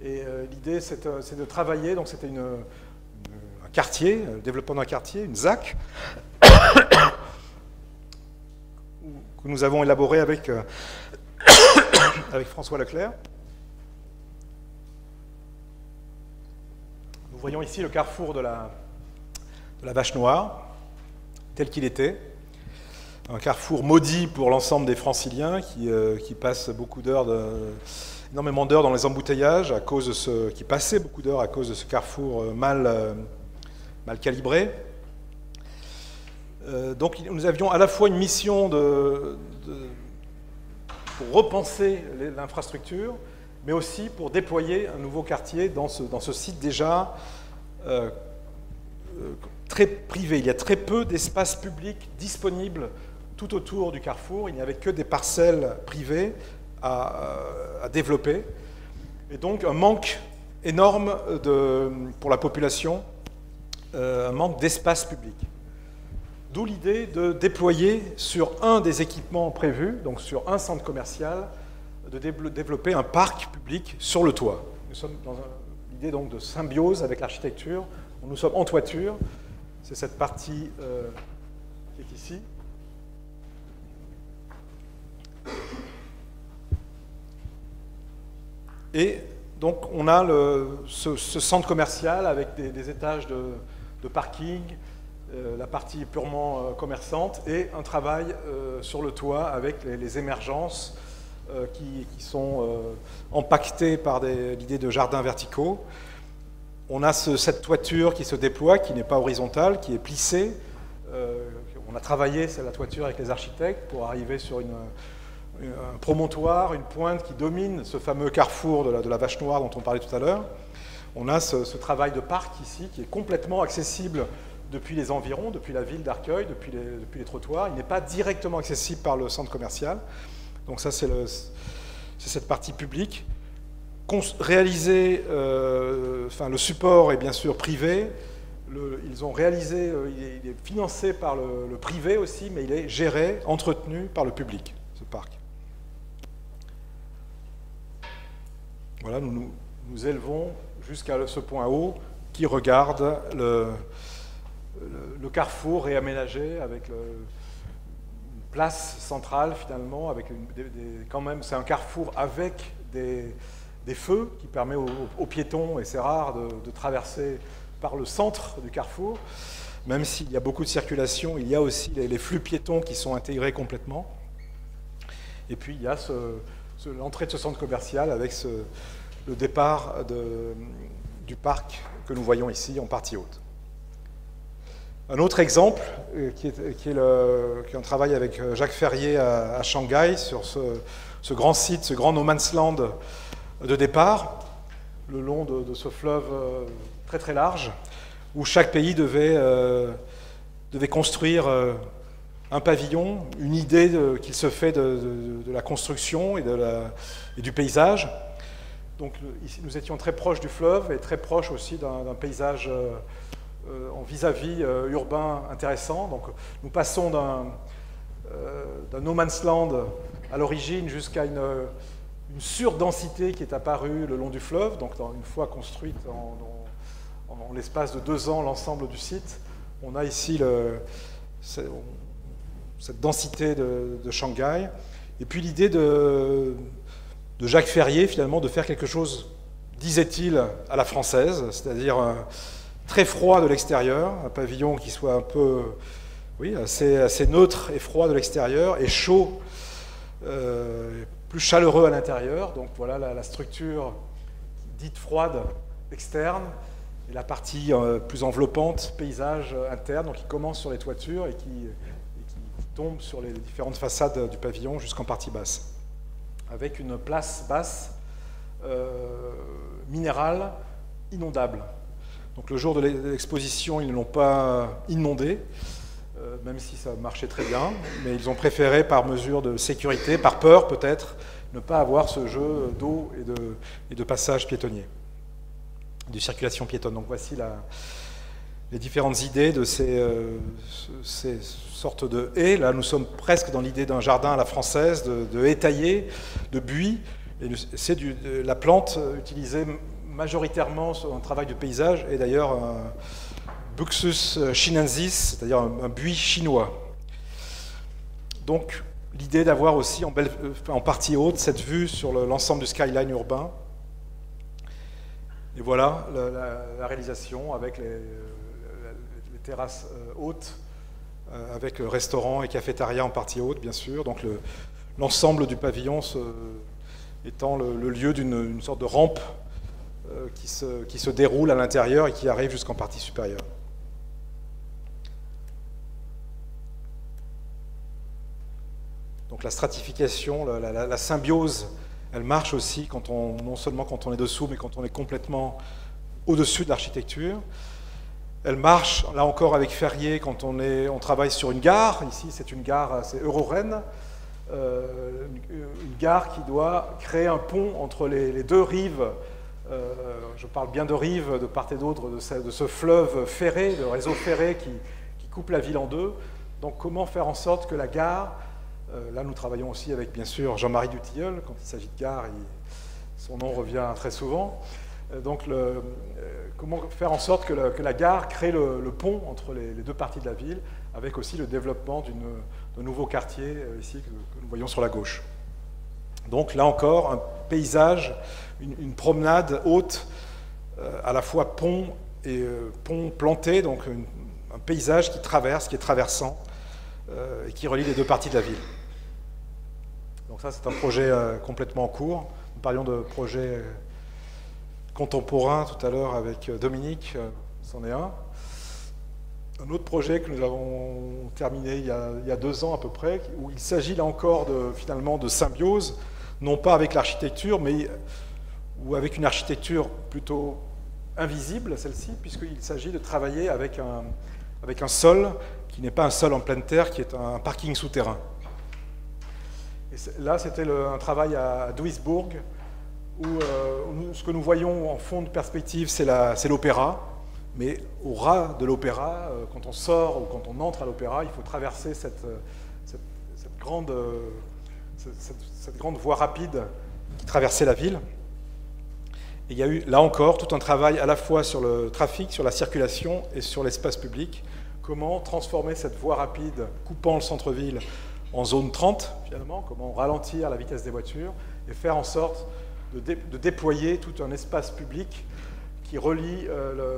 Et l'idée c'est de travailler, donc c'était un quartier, le développement d'un quartier, une ZAC, que nous avons élaboré avec François Leclerc. Nous voyons ici le carrefour de la Vache Noire, tel qu'il était. Un carrefour maudit pour l'ensemble des Franciliens qui passent énormément d'heures dans les embouteillages, qui passaient beaucoup d'heures à cause de ce carrefour mal calibré. Donc nous avions à la fois une mission pour repenser l'infrastructure, mais aussi pour déployer un nouveau quartier dans ce site déjà très privé. Il y a très peu d'espace public disponible tout autour du carrefour. Il n'y avait que des parcelles privées à développer. Et donc un manque énorme pour la population, un manque d'espace public. D'où l'idée de déployer sur un des équipements prévus, donc sur un centre commercial, de développer un parc public sur le toit. Nous sommes dans l'idée donc de symbiose avec l'architecture. Nous sommes en toiture, c'est cette partie qui est ici. Et donc on a ce centre commercial avec des étages de parking, la partie purement commerçante, et un travail sur le toit avec les émergences qui sont empaquetées par l'idée de jardins verticaux. On a cette toiture qui se déploie, qui n'est pas horizontale, qui est plissée. On a travaillé la toiture avec les architectes pour arriver sur un promontoire, une pointe qui domine ce fameux carrefour de la Vache Noire dont on parlait tout à l'heure. On a ce travail de parc ici qui est complètement accessible depuis les environs, depuis la ville d'Arcueil, depuis les trottoirs. Il n'est pas directement accessible par le centre commercial. Donc ça, c'est cette partie publique. Réalisé, le support est bien sûr privé. Ils ont réalisé, il est financé par le privé aussi, mais il est géré, entretenu par le public, ce parc. Voilà, nous élevons jusqu'à ce point haut qui regarde le carrefour réaménagé avec une place centrale finalement, avec quand même c'est un carrefour avec des feux qui permet aux piétons, et c'est rare de traverser par le centre du carrefour, même s'il y a beaucoup de circulation, il y a aussi les flux piétons qui sont intégrés complètement. Et puis il y a l'entrée de ce centre commercial avec le départ du parc que nous voyons ici en partie haute. Un autre exemple, qui est un travail avec Jacques Ferrier à Shanghai, sur ce grand site, ce grand no man's land de départ, le long de ce fleuve très très large, où chaque pays devait construire un pavillon, une idée qu'il se fait de la construction et du paysage. Donc ici, nous étions très proches du fleuve et très proches aussi d'un paysage en vis-à-vis urbain intéressant. Donc nous passons d'un no man's land à l'origine jusqu'à une surdensité qui est apparue le long du fleuve. Donc une fois construite en l'espace de 2 ans l'ensemble du site, on a ici cette densité de Shanghai. Et puis l'idée de Jacques Ferrier, finalement, de faire quelque chose, disait-il, à la française, c'est-à-dire très froid de l'extérieur, un pavillon qui soit un peu, oui, assez neutre et froid de l'extérieur, et chaud, plus chaleureux à l'intérieur. Donc voilà la structure dite froide externe, et la partie plus enveloppante, paysage interne, donc qui commence sur les toitures et qui tombe sur les différentes façades du pavillon jusqu'en partie basse, avec une place basse minérale inondable. Donc le jour de l'exposition, ils ne l'ont pas inondé, même si ça marchait très bien, mais ils ont préféré, par mesure de sécurité, par peur peut-être, ne pas avoir ce jeu d'eau et de passage piétonnier, de circulation piétonne. Donc voici les différentes idées de ces sortes de haies. Là, nous sommes presque dans l'idée d'un jardin à la française, de haies taillées, de buis. C'est la plante utilisée majoritairement sur un travail de paysage, et d'ailleurs un Buxus chinensis, c'est-à-dire un buis chinois. Donc l'idée d'avoir aussi en partie haute cette vue sur l'ensemble du skyline urbain. Et voilà la réalisation avec les terrasses hautes, avec le restaurant et cafétéria en partie haute, bien sûr. Donc l'ensemble du pavillon étant le lieu d'une sorte de rampe qui se déroule à l'intérieur et qui arrive jusqu'en partie supérieure. Donc la stratification, la symbiose, elle marche aussi non seulement quand on est dessous, mais quand on est complètement au-dessus de l'architecture. Elle marche, là encore avec Ferrier, quand on travaille sur une gare. Ici, c'est une gare, c'est Euro-Rennes, une gare qui doit créer un pont entre les deux rives. Je parle bien de rives de part et d'autre de ce fleuve ferré, de réseau ferré qui coupe la ville en deux. Donc comment faire en sorte que la gare, là nous travaillons aussi avec bien sûr Jean-Marie Dutilleul, quand il s'agit de gare, son nom revient très souvent. Donc comment faire en sorte que la gare crée le pont entre les deux parties de la ville, avec aussi le développement de nouveaux quartiers ici que nous voyons sur la gauche. Donc là encore, un paysage, une promenade haute, à la fois pont et pont planté, donc un paysage qui est traversant, et qui relie les deux parties de la ville. Donc ça, c'est un projet complètement en cours. Nous parlions de projet contemporain tout à l'heure avec Dominique, c'en est un. Un autre projet que nous avons terminé il y a 2 ans à peu près, où il s'agit là encore finalement de symbiose, non pas avec l'architecture, ou avec une architecture plutôt invisible, celle-ci, puisqu'il s'agit de travailler avec un sol qui n'est pas un sol en pleine terre, qui est un parking souterrain. Et là, c'était un travail à Duisbourg, où ce que nous voyons en fond de perspective, c'est l'opéra. Mais au ras de l'opéra, quand on sort ou quand on entre à l'opéra, il faut traverser cette grande voie rapide qui traversait la ville. Et il y a eu, là encore, tout un travail à la fois sur le trafic, sur la circulation et sur l'espace public. Comment transformer cette voie rapide coupant le centre-ville en zone 30, finalement, comment ralentir la vitesse des voitures et faire en sorte de déployer tout un espace public qui relie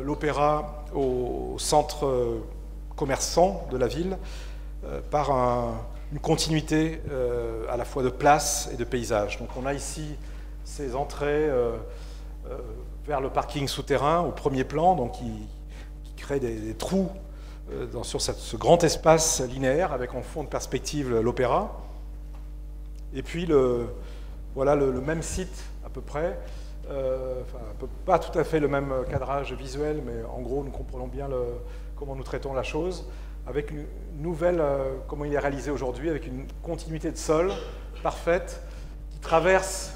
l'opéra au centre commerçant de la ville par une continuité à la fois de place et de paysage. Donc on a ici ces entrées vers le parking souterrain au premier plan, donc qui crée des trous sur ce grand espace linéaire avec en fond de perspective l'opéra. Et puis voilà le même site à peu près, pas tout à fait le même cadrage visuel, mais en gros nous comprenons bien comment nous traitons la chose, avec une nouvelle, comment il est réalisé aujourd'hui, avec une continuité de sol parfaite qui traverse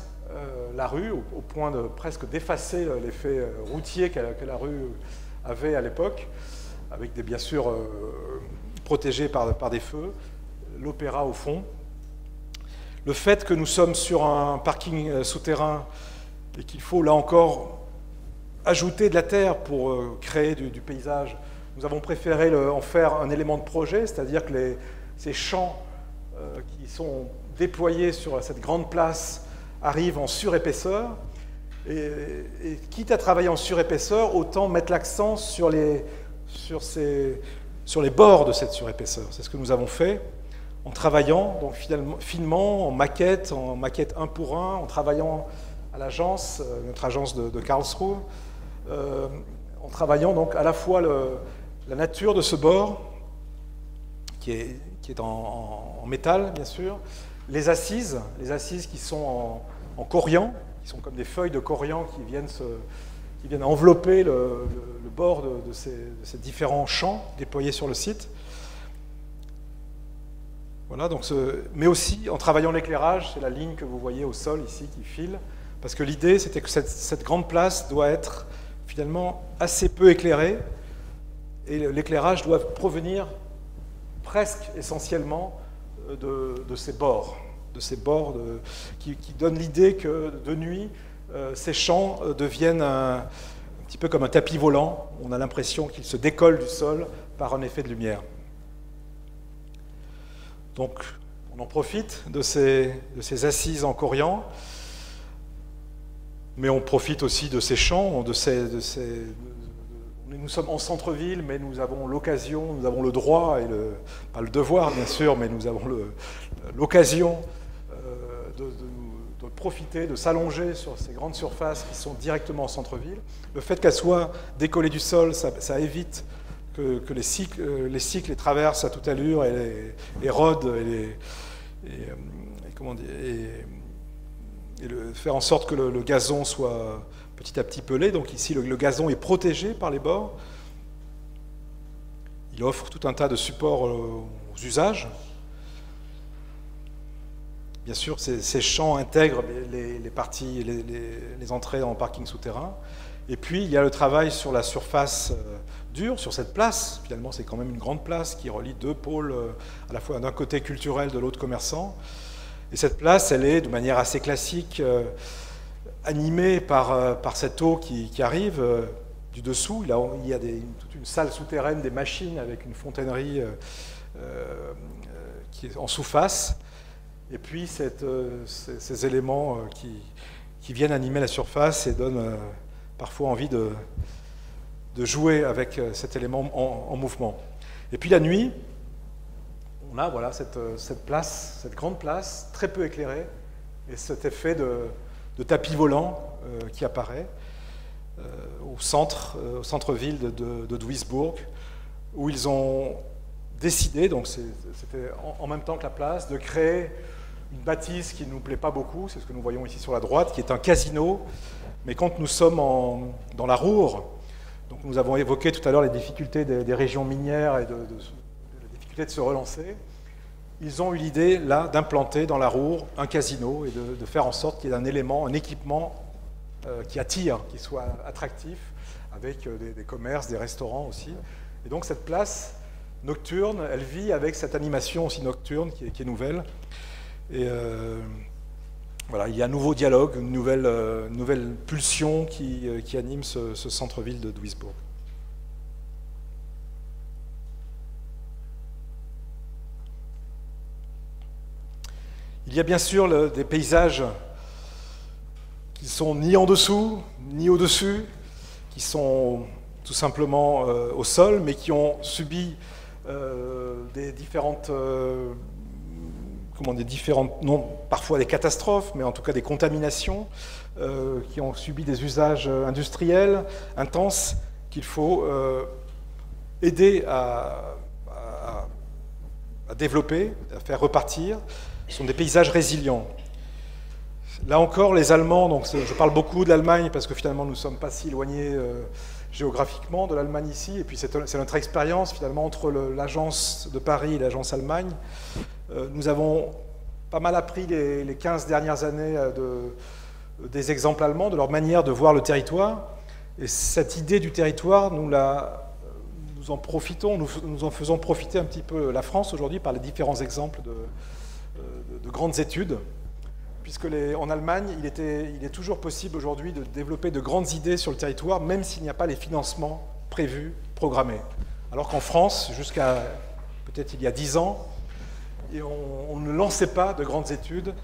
la rue au point de presque d'effacer l'effet routier que la rue avait à l'époque, avec bien sûr protégés par des feux, l'opéra au fond. Le fait que nous sommes sur un parking souterrain et qu'il faut là encore ajouter de la terre pour créer du paysage, nous avons préféré en faire un élément de projet, c'est-à-dire que ces champs qui sont déployés sur cette grande place arrivent en surépaisseur. Et quitte à travailler en surépaisseur, autant mettre l'accent sur les bords de cette surépaisseur. C'est ce que nous avons fait en travaillant donc finement, en maquette 1 pour 1, en travaillant à l'agence, notre agence de Karlsruhe, en travaillant donc à la fois la nature de ce bord, qui est en métal bien sûr, les assises qui sont en corian, qui sont comme des feuilles de corian qui viennent envelopper le bord de ces différents champs déployés sur le site. Voilà, donc mais aussi en travaillant l'éclairage, c'est la ligne que vous voyez au sol ici qui file, parce que l'idée c'était que cette grande place doit être finalement assez peu éclairée, et l'éclairage doit provenir presque essentiellement de ces bords, qui donnent l'idée que de nuit, ces champs deviennent un petit peu comme un tapis volant. On a l'impression qu'ils se décollent du sol par un effet de lumière. Donc, on en profite de ces assises en corian, mais on profite aussi de ces champs, nous sommes en centre-ville, mais nous avons l'occasion, nous avons le droit, pas le devoir bien sûr, mais nous avons l'occasion de profiter, de s'allonger sur ces grandes surfaces qui sont directement en centre-ville. Le fait qu'elles soient décollées du sol, ça évite que les cycles les traversent à toute allure et rôdent et faire en sorte que le gazon soit petit à petit pelé. Donc ici, le gazon est protégé par les bords. Il offre tout un tas de supports aux usages. bien sûr, ces champs intègrent les parties, les entrées en parking souterrain. Et puis, il y a le travail sur la surface dure, sur cette place. Finalement, c'est quand même une grande place qui relie deux pôles, à la fois d'un côté culturel, de l'autre commerçant. Et cette place, elle est, de manière assez classique, animée par cette eau qui arrive du dessous. Il y a toute une salle souterraine, des machines avec une fontainerie qui est en sous-face. Et puis, ces éléments qui viennent animer la surface et donnent parfois envie de jouer avec cet élément en mouvement. Et puis la nuit, on a voilà, cette place, cette grande place, très peu éclairée, et cet effet de tapis volant qui apparaît au centre-ville de Duisbourg, où ils ont décidé, donc c'était en même temps que la place, de créer une bâtisse qui ne nous plaît pas beaucoup, c'est ce que nous voyons ici sur la droite, qui est un casino. Mais quand nous sommes dans la Ruhr, donc nous avons évoqué tout à l'heure les difficultés des régions minières et la difficulté de se relancer, ils ont eu l'idée là d'implanter dans la Ruhr un casino et de faire en sorte qu'il y ait un élément, un équipement qui attire, qui soit attractif, avec des commerces, des restaurants aussi. Et donc cette place nocturne, elle vit avec cette animation aussi nocturne qui est nouvelle. Et voilà, il y a un nouveau dialogue, une nouvelle pulsion qui anime ce centre-ville de Duisbourg. Il y a bien sûr des paysages qui sont ni en dessous, ni au-dessus, qui sont tout simplement au sol, mais qui ont subi des différentes... non, parfois des catastrophes, mais en tout cas des contaminations, qui ont subi des usages industriels intenses qu'il faut aider à développer, à faire repartir. Ce sont des paysages résilients. Là encore, les Allemands, donc je parle beaucoup de l'Allemagne parce que finalement nous ne sommes pas si éloignés géographiquement de l'Allemagne ici, et puis c'est notre expérience finalement entre l'agence de Paris et l'agence Allemagne. Nous avons pas mal appris les 15 dernières années des exemples allemands, de leur manière de voir le territoire. Et cette idée du territoire, nous en profitons, nous en faisons profiter un petit peu la France aujourd'hui par les différents exemples de grandes études. Puisque en Allemagne, il est toujours possible aujourd'hui de développer de grandes idées sur le territoire, même s'il n'y a pas les financements prévus, programmés. Alors qu'en France, jusqu'à peut-être il y a 10 ans, et on ne lançait pas de grandes études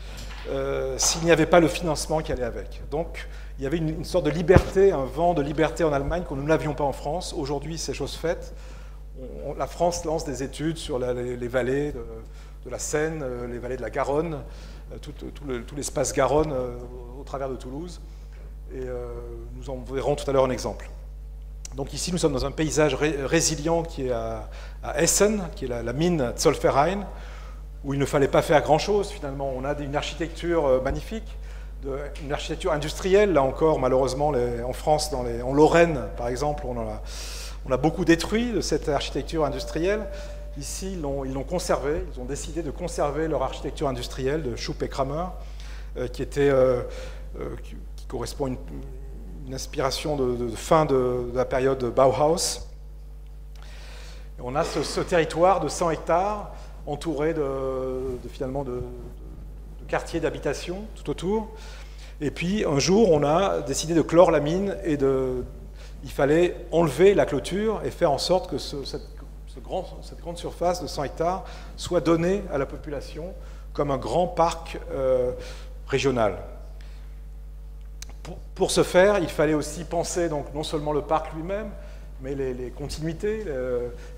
s'il n'y avait pas le financement qui allait avec. Donc il y avait une sorte de liberté, un vent de liberté en Allemagne que nous n'avions pas en France. Aujourd'hui, c'est chose faite. La France lance des études sur les vallées de la Seine, les vallées de la Garonne, tout l'espace Garonne au travers de Toulouse. Et nous en verrons tout à l'heure un exemple. Donc ici, nous sommes dans un paysage résilient qui est à Essen, qui est la mine Zollverein, où il ne fallait pas faire grand-chose finalement. On a une architecture magnifique, une architecture industrielle, là encore, malheureusement, en France, en Lorraine, par exemple, on a beaucoup détruit de cette architecture industrielle. Ici, ils l'ont conservé, ils ont décidé de conserver leur architecture industrielle de Schupp et Kramer, qui correspond à une inspiration de fin de la période Bauhaus. Et on a ce territoire de 100 hectares, entouré finalement de quartiers d'habitation tout autour. Et puis un jour, on a décidé de clore la mine et il fallait enlever la clôture et faire en sorte que cette grande surface de 100 hectares soit donnée à la population comme un grand parc régional. Pour ce faire, il fallait aussi penser donc, non seulement le parc lui-même, mais les continuités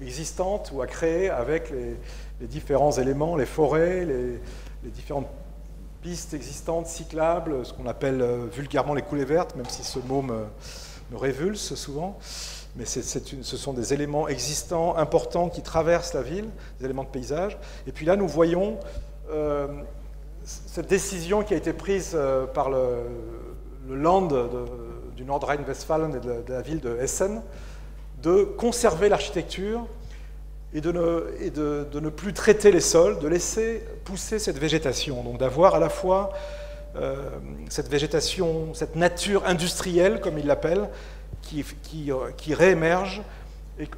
existantes ou à créer avec les différents éléments, les forêts, les différentes pistes existantes, cyclables, ce qu'on appelle vulgairement les coulées vertes, même si ce mot me révulse souvent. Mais ce sont des éléments existants, importants, qui traversent la ville, des éléments de paysage. Et puis là, nous voyons cette décision qui a été prise par le Land du Nordrhein-Westfalen et de la ville de Essen, de conserver l'architecture et de ne plus traiter les sols, de laisser pousser cette végétation, donc d'avoir à la fois cette végétation, cette nature industrielle, comme il l'appelle, qui réémerge et,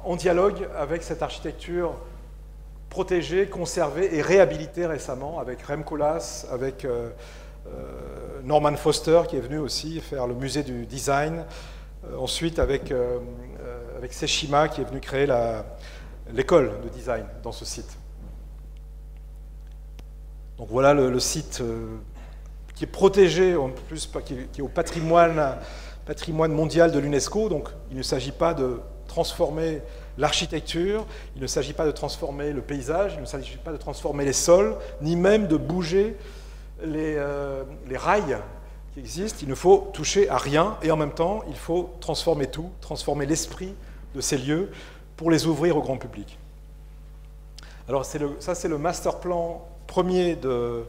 en dialogue avec cette architecture protégée, conservée et réhabilitée récemment, avec Rem Koolhaas, avec Norman Foster qui est venu aussi faire le musée du design, ensuite avec Seshima qui est venu créer l'école de design dans ce site. Donc voilà le site qui est protégé, en plus qui est au patrimoine mondial de l'UNESCO, donc il ne s'agit pas de transformer l'architecture, il ne s'agit pas de transformer le paysage, il ne s'agit pas de transformer les sols, ni même de bouger les rails qui existent. Il ne faut toucher à rien, et en même temps, il faut transformer tout, transformer l'esprit de ces lieux pour les ouvrir au grand public. Alors ça, c'est le master plan premier de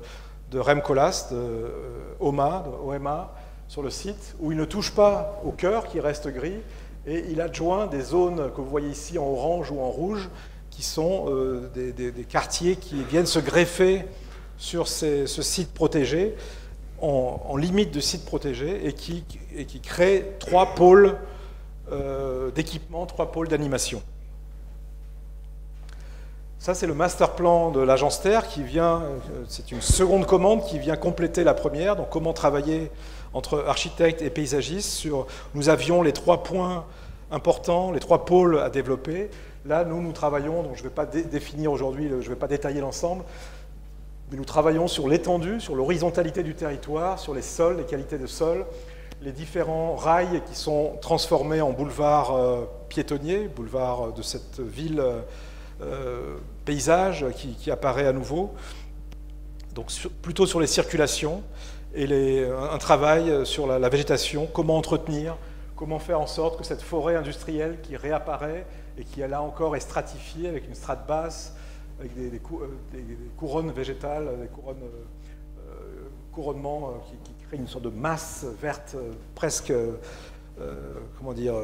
Rem Koolhaas, de OMA, sur le site, où il ne touche pas au cœur, qui reste gris, et il adjoint des zones que vous voyez ici en orange ou en rouge, qui sont des quartiers qui viennent se greffer sur ce site protégé, en limite de site protégé, et qui créent 3 pôles d'équipement, 3 pôles d'animation. Ça, c'est le master plan de l'agence Terre qui vient, c'est une seconde commande qui vient compléter la première, donc comment travailler entre architectes et paysagistes. Nous avions les 3 points importants, les 3 pôles à développer. Là, nous travaillons, donc je ne vais pas définir aujourd'hui, je ne vais pas détailler l'ensemble, mais nous travaillons sur l'étendue, sur l'horizontalité du territoire, sur les sols, les qualités de sol, les différents rails qui sont transformés en boulevards piétonniers, boulevards de cette ville paysage qui apparaît à nouveau, donc plutôt sur les circulations, et un travail sur la végétation, comment entretenir, comment faire en sorte que cette forêt industrielle qui réapparaît et qui là encore est stratifiée avec une strate basse, avec des couronnes végétales, des couronnements qui créent une sorte de masse verte presque, comment dire,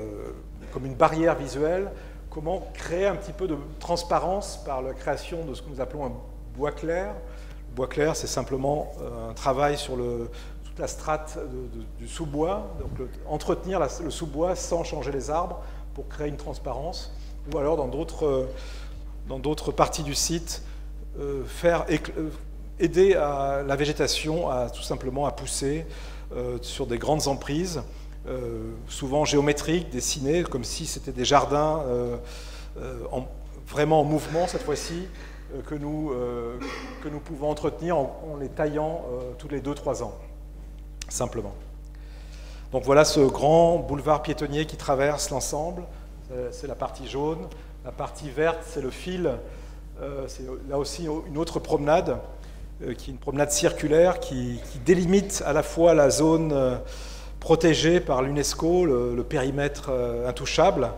comme une barrière visuelle. Comment créer un petit peu de transparence par la création de ce que nous appelons un bois clair. Le bois clair, c'est simplement un travail sur toute la strate du sous-bois, donc entretenir le sous-bois sans changer les arbres pour créer une transparence, ou alors dans d'autres parties du site, aider la végétation tout simplement à pousser sur des grandes emprises, souvent géométriques, dessinés, comme si c'était des jardins vraiment en mouvement cette fois-ci, que nous pouvons entretenir en les taillant tous les 2-3 ans, simplement. Donc voilà ce grand boulevard piétonnier qui traverse l'ensemble, c'est la partie jaune. La partie verte, c'est le fil, c'est là aussi une autre promenade, qui est une promenade circulaire qui délimite à la fois la zone protégée par l'UNESCO, le périmètre intouchable,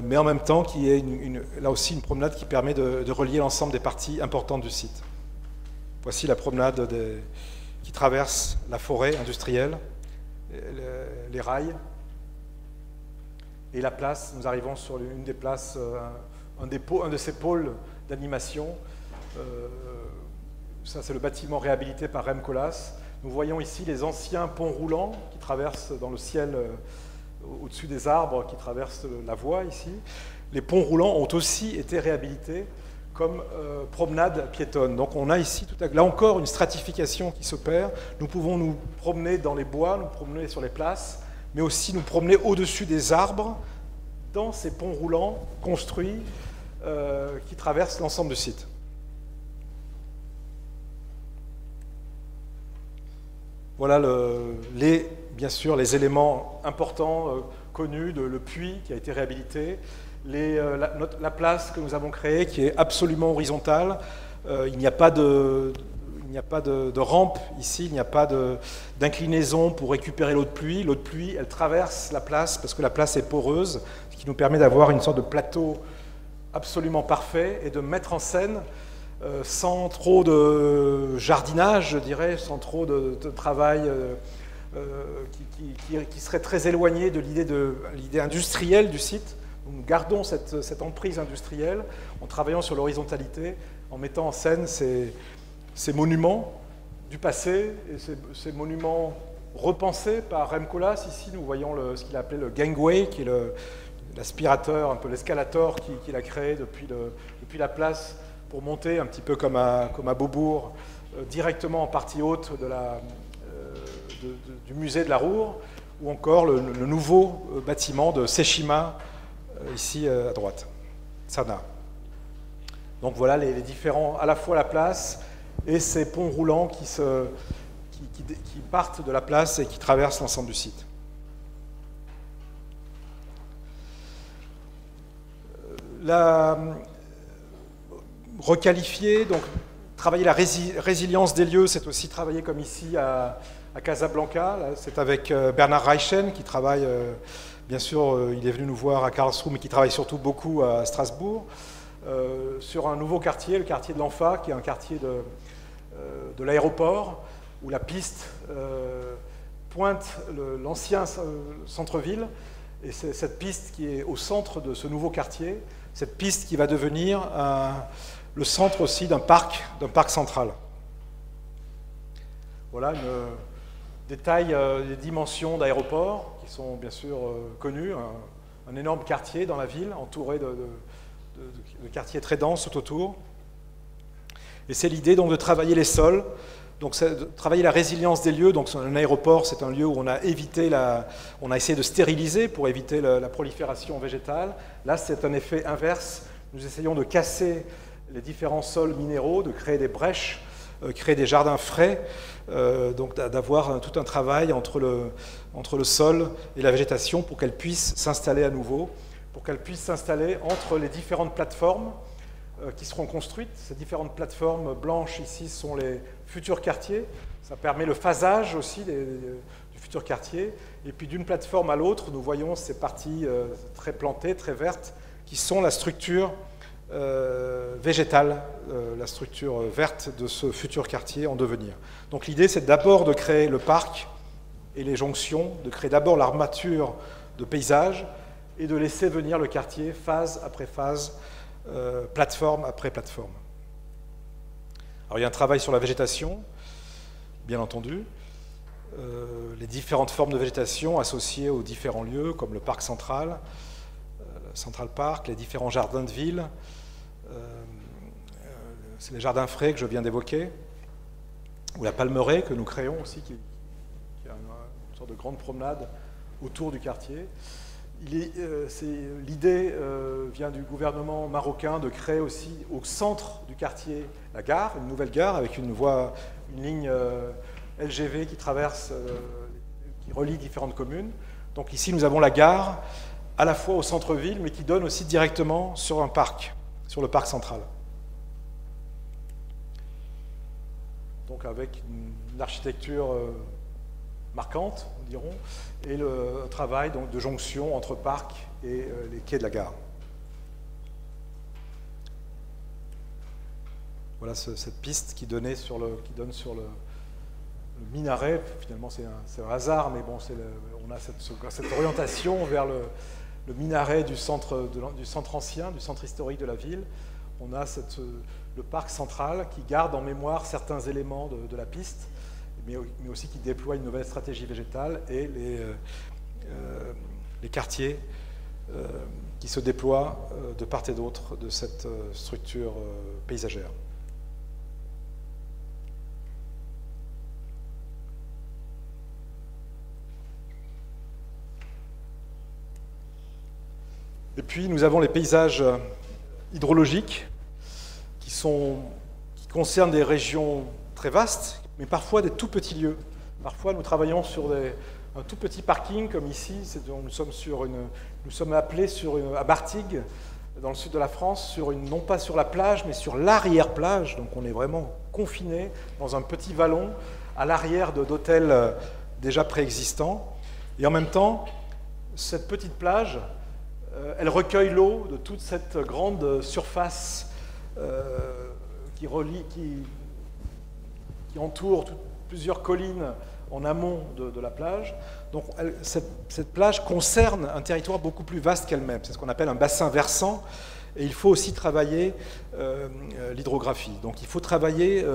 mais en même temps qui est là aussi une promenade qui permet de relier l'ensemble des parties importantes du site. Voici la promenade qui traverse la forêt industrielle, les rails, et la place. Nous arrivons sur une des places, un de ces pôles d'animation. Ça, c'est le bâtiment réhabilité par Rem Koolhaas. Nous voyons ici les anciens ponts roulants qui traversent dans le ciel au-dessus des arbres, qui traversent la voie ici. Les ponts roulants ont aussi été réhabilités comme promenade piétonne. Donc on a ici, là encore, une stratification qui s'opère. Nous pouvons nous promener dans les bois, nous promener sur les places, mais aussi nous promener au-dessus des arbres, dans ces ponts roulants construits qui traversent l'ensemble du site. Voilà bien sûr les éléments importants connus, le puits qui a été réhabilité, la place que nous avons créée qui est absolument horizontale. Il n'y a pas de rampe ici, il n'y a pas d'inclinaison pour récupérer l'eau de pluie. L'eau de pluie, elle traverse la place parce que la place est poreuse, ce qui nous permet d'avoir une sorte de plateau absolument parfait et de mettre en scène sans trop de jardinage, je dirais, sans trop de travail qui serait très éloigné de l'idée industrielle du site, Nous gardons cette emprise industrielle en travaillant sur l'horizontalité, en mettant en scène ces monuments du passé, et ces monuments repensés par Rem Koolhaas. Ici, nous voyons ce qu'il appelait le gangway, qui est l'aspirateur, un peu l'escalator qu'il a créé depuis la place pour monter, un petit peu comme à Beaubourg, directement en partie haute du musée de la Roure, ou encore le nouveau bâtiment de Seshima, ici à droite, Sana. Donc voilà les différents, à la fois la place et ces ponts roulants qui partent de la place et qui traversent l'ensemble du site. Requalifier, donc travailler la résilience des lieux, c'est aussi travailler comme ici à Casablanca. C'est avec Bernard Reichen qui travaille, bien sûr, il est venu nous voir à Karlsruhe, mais qui travaille surtout beaucoup à Strasbourg, sur un nouveau quartier, le quartier de l'Enfa, qui est un quartier de l'aéroport, où la piste pointe l'ancien centre-ville, et c'est cette piste qui est au centre de ce nouveau quartier, cette piste qui va devenir le centre aussi d'un parc central. Voilà, détail des dimensions d'aéroport, qui sont bien sûr connues, un énorme quartier dans la ville, entouré de quartiers très denses tout autour. Et c'est l'idée donc de travailler les sols, donc de travailler la résilience des lieux. Donc un aéroport, c'est un lieu où on a essayé de stériliser pour éviter la prolifération végétale. Là, c'est un effet inverse. Nous essayons de casser les différents sols minéraux, de créer des brèches, créer des jardins frais, donc d'avoir tout un travail entre le sol et la végétation pour qu'elle puisse s'installer à nouveau, pour qu'elle puisse s'installer entre les différentes plateformes qui seront construites. Ces différentes plateformes blanches ici sont les futurs quartiers. Ça permet le phasage aussi du futur quartier. Et puis d'une plateforme à l'autre, nous voyons ces parties très plantées, très vertes, qui sont la structure végétale, la structure verte de ce futur quartier en devenir. Donc l'idée, c'est d'abord de créer le parc et les jonctions, de créer d'abord l'armature de paysage et de laisser venir le quartier phase après phase, plateforme après plateforme. Alors il y a un travail sur la végétation, bien entendu, les différentes formes de végétation associées aux différents lieux, comme le parc central, Central Park, les différents jardins de ville, c'est les jardins frais que je viens d'évoquer, ou la palmeraie que nous créons aussi, qui est une sorte de grande promenade autour du quartier. L'idée vient du gouvernement marocain de créer aussi au centre du quartier la gare, une nouvelle gare avec une ligne LGV qui qui relie différentes communes. Donc ici nous avons la gare à la fois au centre-ville, mais qui donne aussi directement sur un parc, sur le parc central. Donc avec une architecture marquante, nous dirons, et le travail donc, de jonction entre parc et les quais de la gare. Voilà cette piste qui donne sur le minaret. Finalement, c'est un hasard, mais bon, on a cette orientation vers le minaret du centre ancien, du centre historique de la ville. On a le parc central qui garde en mémoire certains éléments de la piste, mais aussi qui déploie une nouvelle stratégie végétale, et les quartiers qui se déploient de part et d'autre de cette structure paysagère. Et puis nous avons les paysages hydrologiques qui concernent des régions très vastes, mais parfois des tout petits lieux. Parfois nous travaillons sur un tout petit parking comme ici, nous sommes appelés à Bartigues, dans le sud de la France, non pas sur la plage, mais sur l'arrière-plage. Donc on est vraiment confiné dans un petit vallon à l'arrière d'hôtels déjà préexistants. Et en même temps, cette petite plage, elle recueille l'eau de toute cette grande surface qui entoure plusieurs collines en amont de la plage. Donc cette plage concerne un territoire beaucoup plus vaste qu'elle-même. C'est ce qu'on appelle un bassin versant. Et il faut aussi travailler l'hydrographie. Donc il faut travailler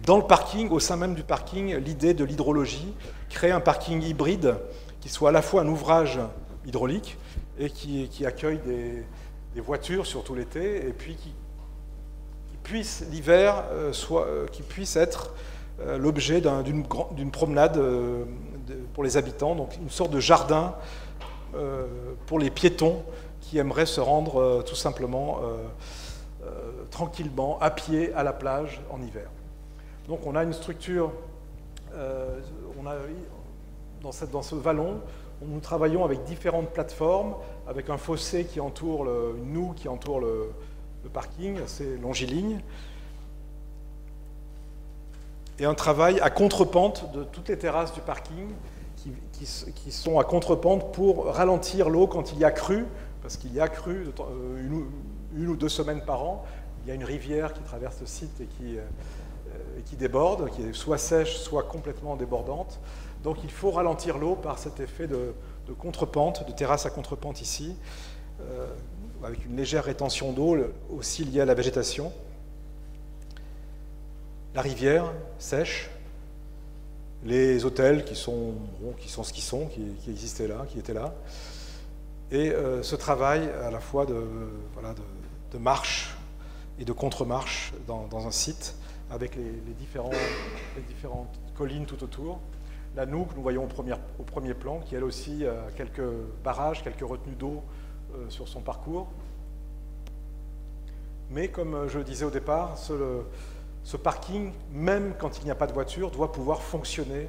dans le parking, au sein même du parking, l'idée de l'hydrologie, créer un parking hybride qui soit à la fois un ouvrage hydraulique et qui accueille des voitures, surtout l'été, et puis qui puisse, l'hiver, qui puisse être l'objet d'une promenade pour les habitants, donc une sorte de jardin pour les piétons qui aimeraient se rendre tout simplement tranquillement, à pied, à la plage en hiver. Donc on a une structure, dans ce vallon, nous travaillons avec différentes plateformes, avec un fossé qui entoure, une noue qui entoure le parking, c'est longiligne, et un travail à contre-pente de toutes les terrasses du parking qui sont à contre-pente pour ralentir l'eau quand il y a crue, parce qu'il y a crue une ou deux semaines par an. Il y a une rivière qui traverse le site et qui déborde, qui est soit sèche, soit complètement débordante. Donc il faut ralentir l'eau par cet effet de contre-pente, de terrasse à contre-pente ici, avec une légère rétention d'eau aussi liée à la végétation. La rivière sèche, les hôtels qui sont ce qu'ils sont, qui existaient là, qui étaient là, et ce travail à la fois de marche et de contre-marche dans un site, avec les différentes collines tout autour. La noue que nous voyons au premier plan, qui elle aussi a quelques barrages, quelques retenues d'eau sur son parcours. Mais comme je le disais au départ, ce parking, même quand il n'y a pas de voiture, doit pouvoir fonctionner.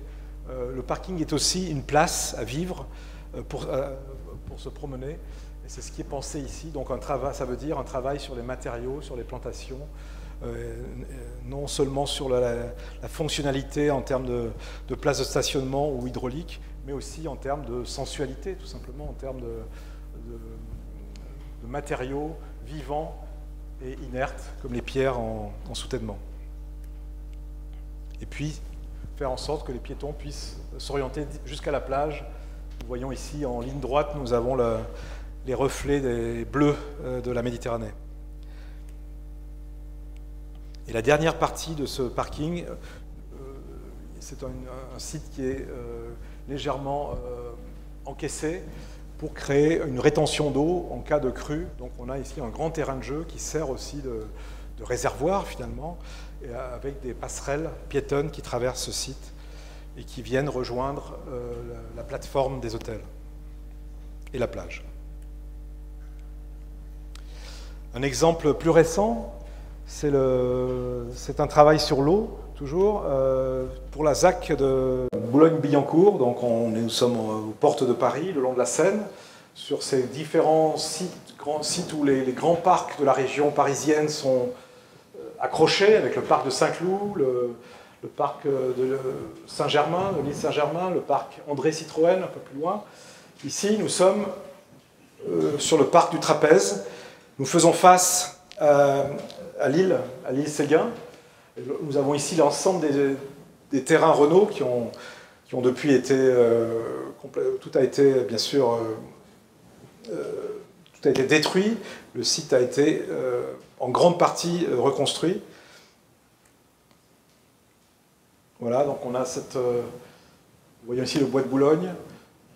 Le parking est aussi une place à vivre pour se promener. Et c'est ce qui est pensé ici. Donc ça veut dire un travail sur les matériaux, sur les plantations, non seulement sur la fonctionnalité en termes de place de stationnement ou hydraulique, mais aussi en termes de sensualité, tout simplement, en termes de matériaux vivants et inertes, comme les pierres en soutènement. Et puis, faire en sorte que les piétons puissent s'orienter jusqu'à la plage. Nous voyons ici, en ligne droite, nous avons les reflets des bleus de la Méditerranée. Et la dernière partie de ce parking, c'est un site qui est légèrement encaissé pour créer une rétention d'eau en cas de crue. Donc on a ici un grand terrain de jeu qui sert aussi de réservoir finalement, et avec des passerelles piétonnes qui traversent ce site et qui viennent rejoindre la plateforme des hôtels et la plage. Un exemple plus récent, c'est un travail sur l'eau, toujours, pour la ZAC de Boulogne-Billancourt. Donc nous sommes aux portes de Paris, le long de la Seine, sur ces différents grands sites où les grands parcs de la région parisienne sont accrochés, avec le parc de Saint-Cloud, le parc de Saint-Germain, de l'île Saint-Germain, le parc André Citroën, un peu plus loin. Ici, nous sommes sur le parc du Trapèze. Nous faisons face à l'île Séguin. Nous avons ici l'ensemble des terrains Renault qui ont depuis été... tout a été, bien sûr, tout a été détruit. Le site a été en grande partie reconstruit. Voilà, donc on a vous voyez ici le bois de Boulogne,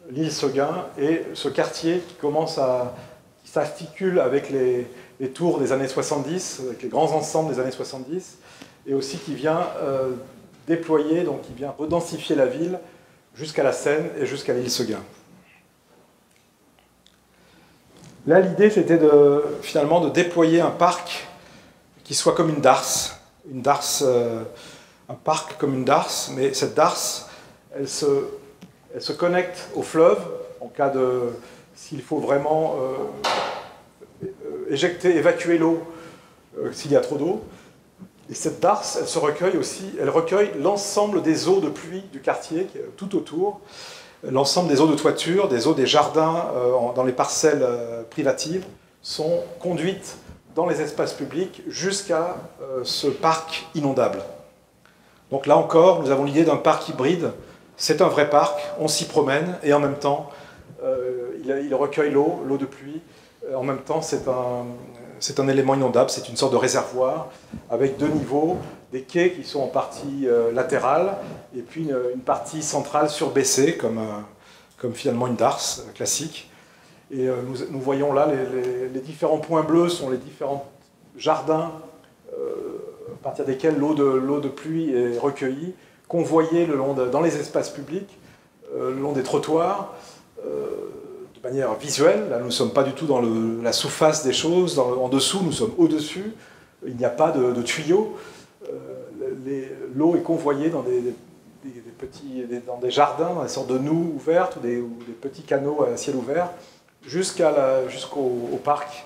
l'île Séguin, et ce quartier qui s'articule avec les tours des années 70, avec les grands ensembles des années 70, et aussi qui vient déployer, donc qui vient redensifier la ville jusqu'à la Seine et jusqu'à l'île Séguin. Là, l'idée, c'était finalement de déployer un parc qui soit comme une darse, un parc comme une darse, mais cette darse, elle se connecte au fleuve en cas de... s'il faut vraiment évacuer l'eau s'il y a trop d'eau. Et cette darse, elle recueille l'ensemble des eaux de pluie du quartier qui est tout autour, l'ensemble des eaux de toiture, des eaux des jardins dans les parcelles privatives sont conduites dans les espaces publics jusqu'à ce parc inondable. Donc là encore, nous avons l'idée d'un parc hybride C'est un vrai parc, on s'y promène, et en même temps, il recueille l'eau de pluie. En même temps, c'est un élément inondable, c'est une sorte de réservoir, avec 2 niveaux, des quais qui sont en partie latérale, et puis une partie centrale surbaissée, comme finalement une darse classique. Et nous voyons là, les différents points bleus sont les différents jardins à partir desquels l'eau de pluie est recueillie, convoyée dans les espaces publics, le long des trottoirs, de manière visuelle. Là, nous ne sommes pas du tout dans la sous-face des choses, en dessous, nous sommes au-dessus. Il n'y a pas de tuyaux. L'eau est convoyée dans dans des jardins, dans des sortes de noues ouvertes ou des petits canaux à ciel ouvert, jusqu'au parc.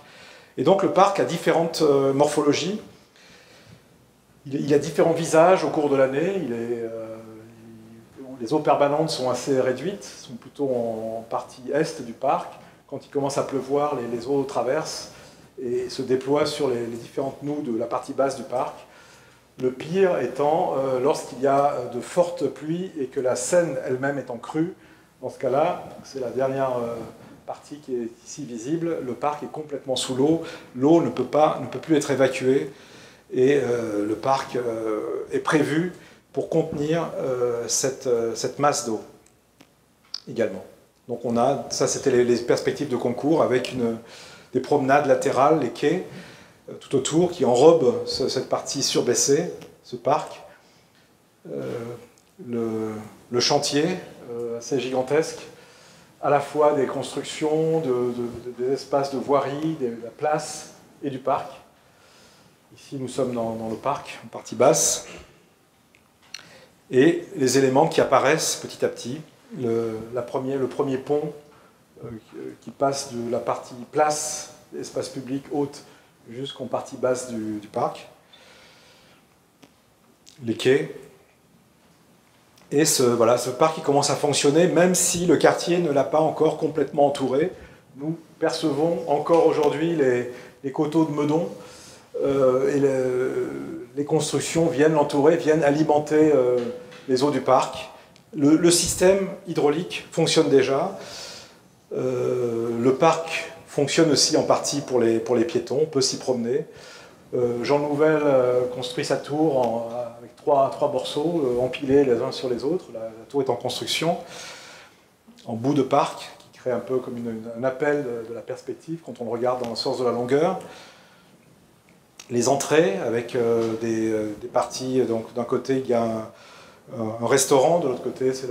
Et donc le parc a différentes morphologies. Il a différents visages au cours de l'année. Les eaux permanentes sont assez réduites, sont plutôt en partie est du parc. Quand il commence à pleuvoir, les eaux traversent et se déploient sur les différentes noues de la partie basse du parc. Le pire étant lorsqu'il y a de fortes pluies et que la Seine elle-même est en crue. Dans ce cas-là, c'est la dernière partie qui est ici visible, le parc est complètement sous l'eau. L'eau ne peut plus être évacuée et le parc est prévu pour contenir cette masse d'eau également. Donc ça c'était les perspectives de concours avec des promenades latérales, les quais, tout autour, qui enrobent cette partie surbaissée, ce parc. Le chantier, assez gigantesque, à la fois des constructions, des espaces de voirie, de la place et du parc. Ici, nous sommes dans le parc, en partie basse. Et les éléments qui apparaissent petit à petit. Le premier pont qui passe de la partie place, espace public haute, jusqu'en partie basse du parc. Les quais. Et ce parc qui commence à fonctionner, même si le quartier ne l'a pas encore complètement entouré. Nous percevons encore aujourd'hui les coteaux de Meudon et les constructions viennent l'entourer, viennent alimenter les eaux du parc. Le système hydraulique fonctionne déjà. Le parc fonctionne aussi en partie pour les piétons, on peut s'y promener. Jean Nouvel construit sa tour avec trois morceaux empilés les uns sur les autres. La tour est en construction, en bout de parc, qui crée un peu comme un appel de la perspective quand on le regarde dans le sens de la longueur. Les entrées avec des parties, donc d'un côté il y a un restaurant, de l'autre côté c'est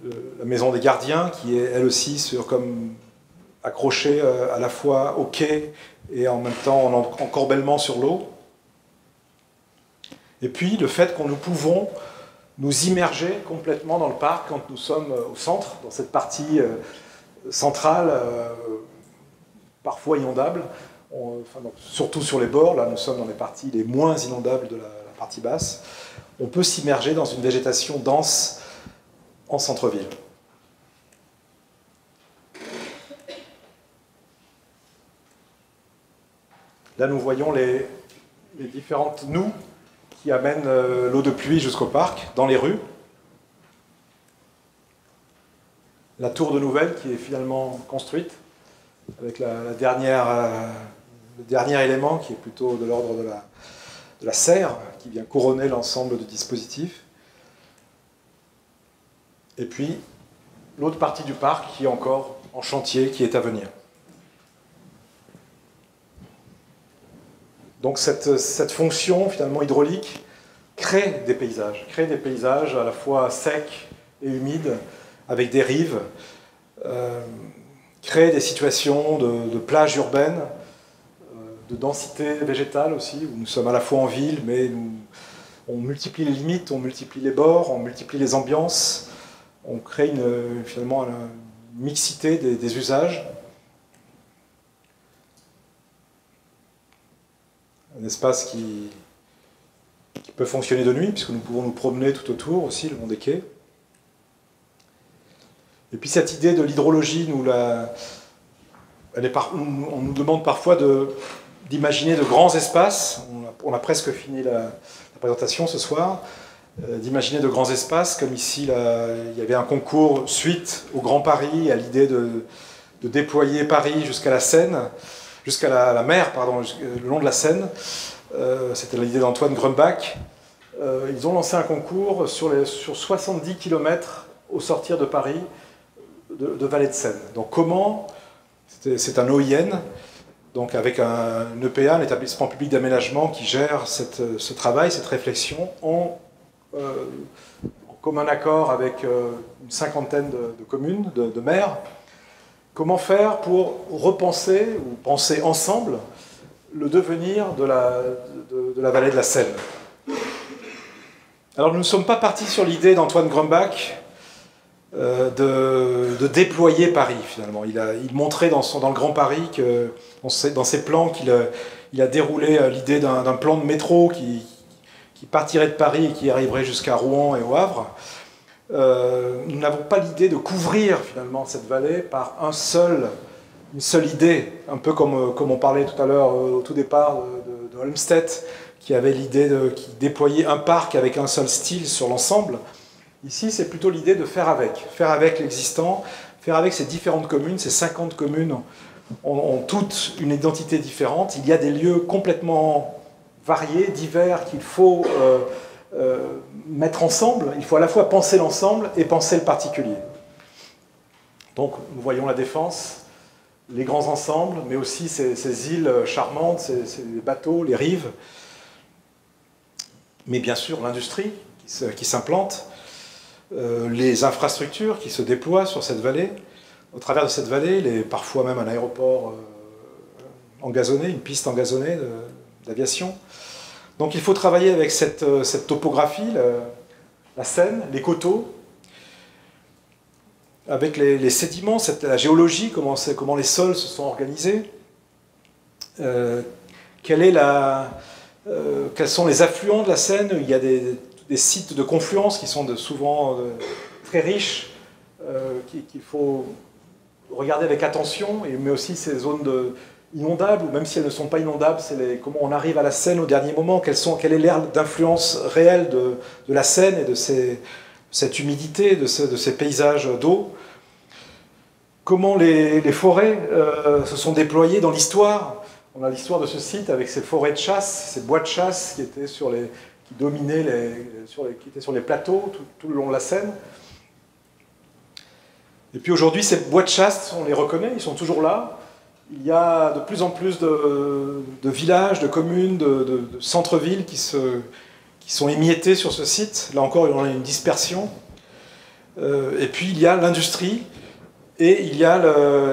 la maison des gardiens qui est elle aussi comme accrochée à la fois au quai et en même temps en encorbellement sur l'eau. Et puis le fait que nous pouvons nous immerger complètement dans le parc quand nous sommes au centre, dans cette partie centrale, parfois inondable, surtout sur les bords, là nous sommes dans les parties les moins inondables de la partie basse. On peut s'immerger dans une végétation dense en centre-ville. Là, nous voyons les différentes noues qui amènent l'eau de pluie jusqu'au parc, dans les rues. La tour de Nouvel qui est finalement construite, avec le dernier élément qui est plutôt de l'ordre de la serre, qui vient couronner l'ensemble du dispositif. Et puis, l'autre partie du parc qui est encore en chantier, qui est à venir. Donc cette fonction finalement hydraulique crée des paysages à la fois secs et humides, avec des rives, crée des situations de plages urbaines, de densité végétale aussi, où nous sommes à la fois en ville, mais on multiplie les limites, on multiplie les bords, on multiplie les ambiances, on crée finalement une mixité des usages. Un espace qui peut fonctionner de nuit, puisque nous pouvons nous promener tout autour aussi, le long des quais. Et puis cette idée de l'hydrologie, on nous demande parfois d'imaginer de grands espaces. On a presque fini la présentation ce soir. d'imaginer de grands espaces, comme ici, là, il y avait un concours suite au Grand Paris, à l'idée de déployer Paris jusqu'à la Seine, jusqu'à la mer, pardon, le long de la Seine. C'était l'idée d'Antoine Grumbach. Ils ont lancé un concours sur 70 km au sortir de Paris, de vallée de Seine. Donc comment, c'est un OIN, donc avec un EPA, un établissement public d'aménagement, qui gère ce travail, cette réflexion, en commun accord avec une cinquantaine de communes, de maires. Comment faire pour repenser, ou penser ensemble, le devenir de la vallée de la Seine. Alors nous ne sommes pas partis sur l'idée d'Antoine Grumbach de déployer Paris, finalement. Il montrait dans le Grand Paris, dans ses plans, qu'il a déroulé l'idée d'un plan de métro qui partirait de Paris et qui arriverait jusqu'à Rouen et au Havre. Nous n'avons pas l'idée de couvrir, finalement, cette vallée par une seule idée, un peu comme on parlait tout à l'heure au tout départ de Olmsted, qui avait l'idée qui déployait un parc avec un seul style sur l'ensemble. Ici, c'est plutôt l'idée de faire avec l'existant, faire avec ces différentes communes. Ces 50 communes ont toutes une identité différente. Il y a des lieux complètement variés, divers, qu'il faut mettre ensemble. Il faut à la fois penser l'ensemble et penser le particulier. Donc, nous voyons la Défense, les grands ensembles, mais aussi ces îles charmantes, ces bateaux, les rives. Mais bien sûr, l'industrie qui s'implante, les infrastructures qui se déploient sur cette vallée. Au travers de cette vallée, parfois même un aéroport engazonné, une piste engazonnée d'aviation. Donc il faut travailler avec cette topographie, la Seine, les coteaux, avec les sédiments, la géologie, comment les sols se sont organisés, quels sont les affluents de la Seine. Il y a des sites de confluence qui sont souvent très riches, qu'il faut regarder avec attention, mais aussi ces zones inondables, ou même si elles ne sont pas inondables, c'est comment on arrive à la Seine au dernier moment, quelle est l'aire d'influence réelle de la Seine et de cette humidité, de ces paysages d'eau. Comment les forêts se sont déployées dans l'histoire. On a l'histoire de ce site avec ces forêts de chasse, ces bois de chasse qui étaient qui dominaient qui étaient sur les plateaux tout le long de la Seine. Et puis aujourd'hui, ces bois de chasse, on les reconnaît, ils sont toujours là. Il y a de plus en plus de villages, de communes, de centres-villes qui sont émiettés sur ce site. Là encore, il y a une dispersion. Et puis il y a l'industrie, et il y a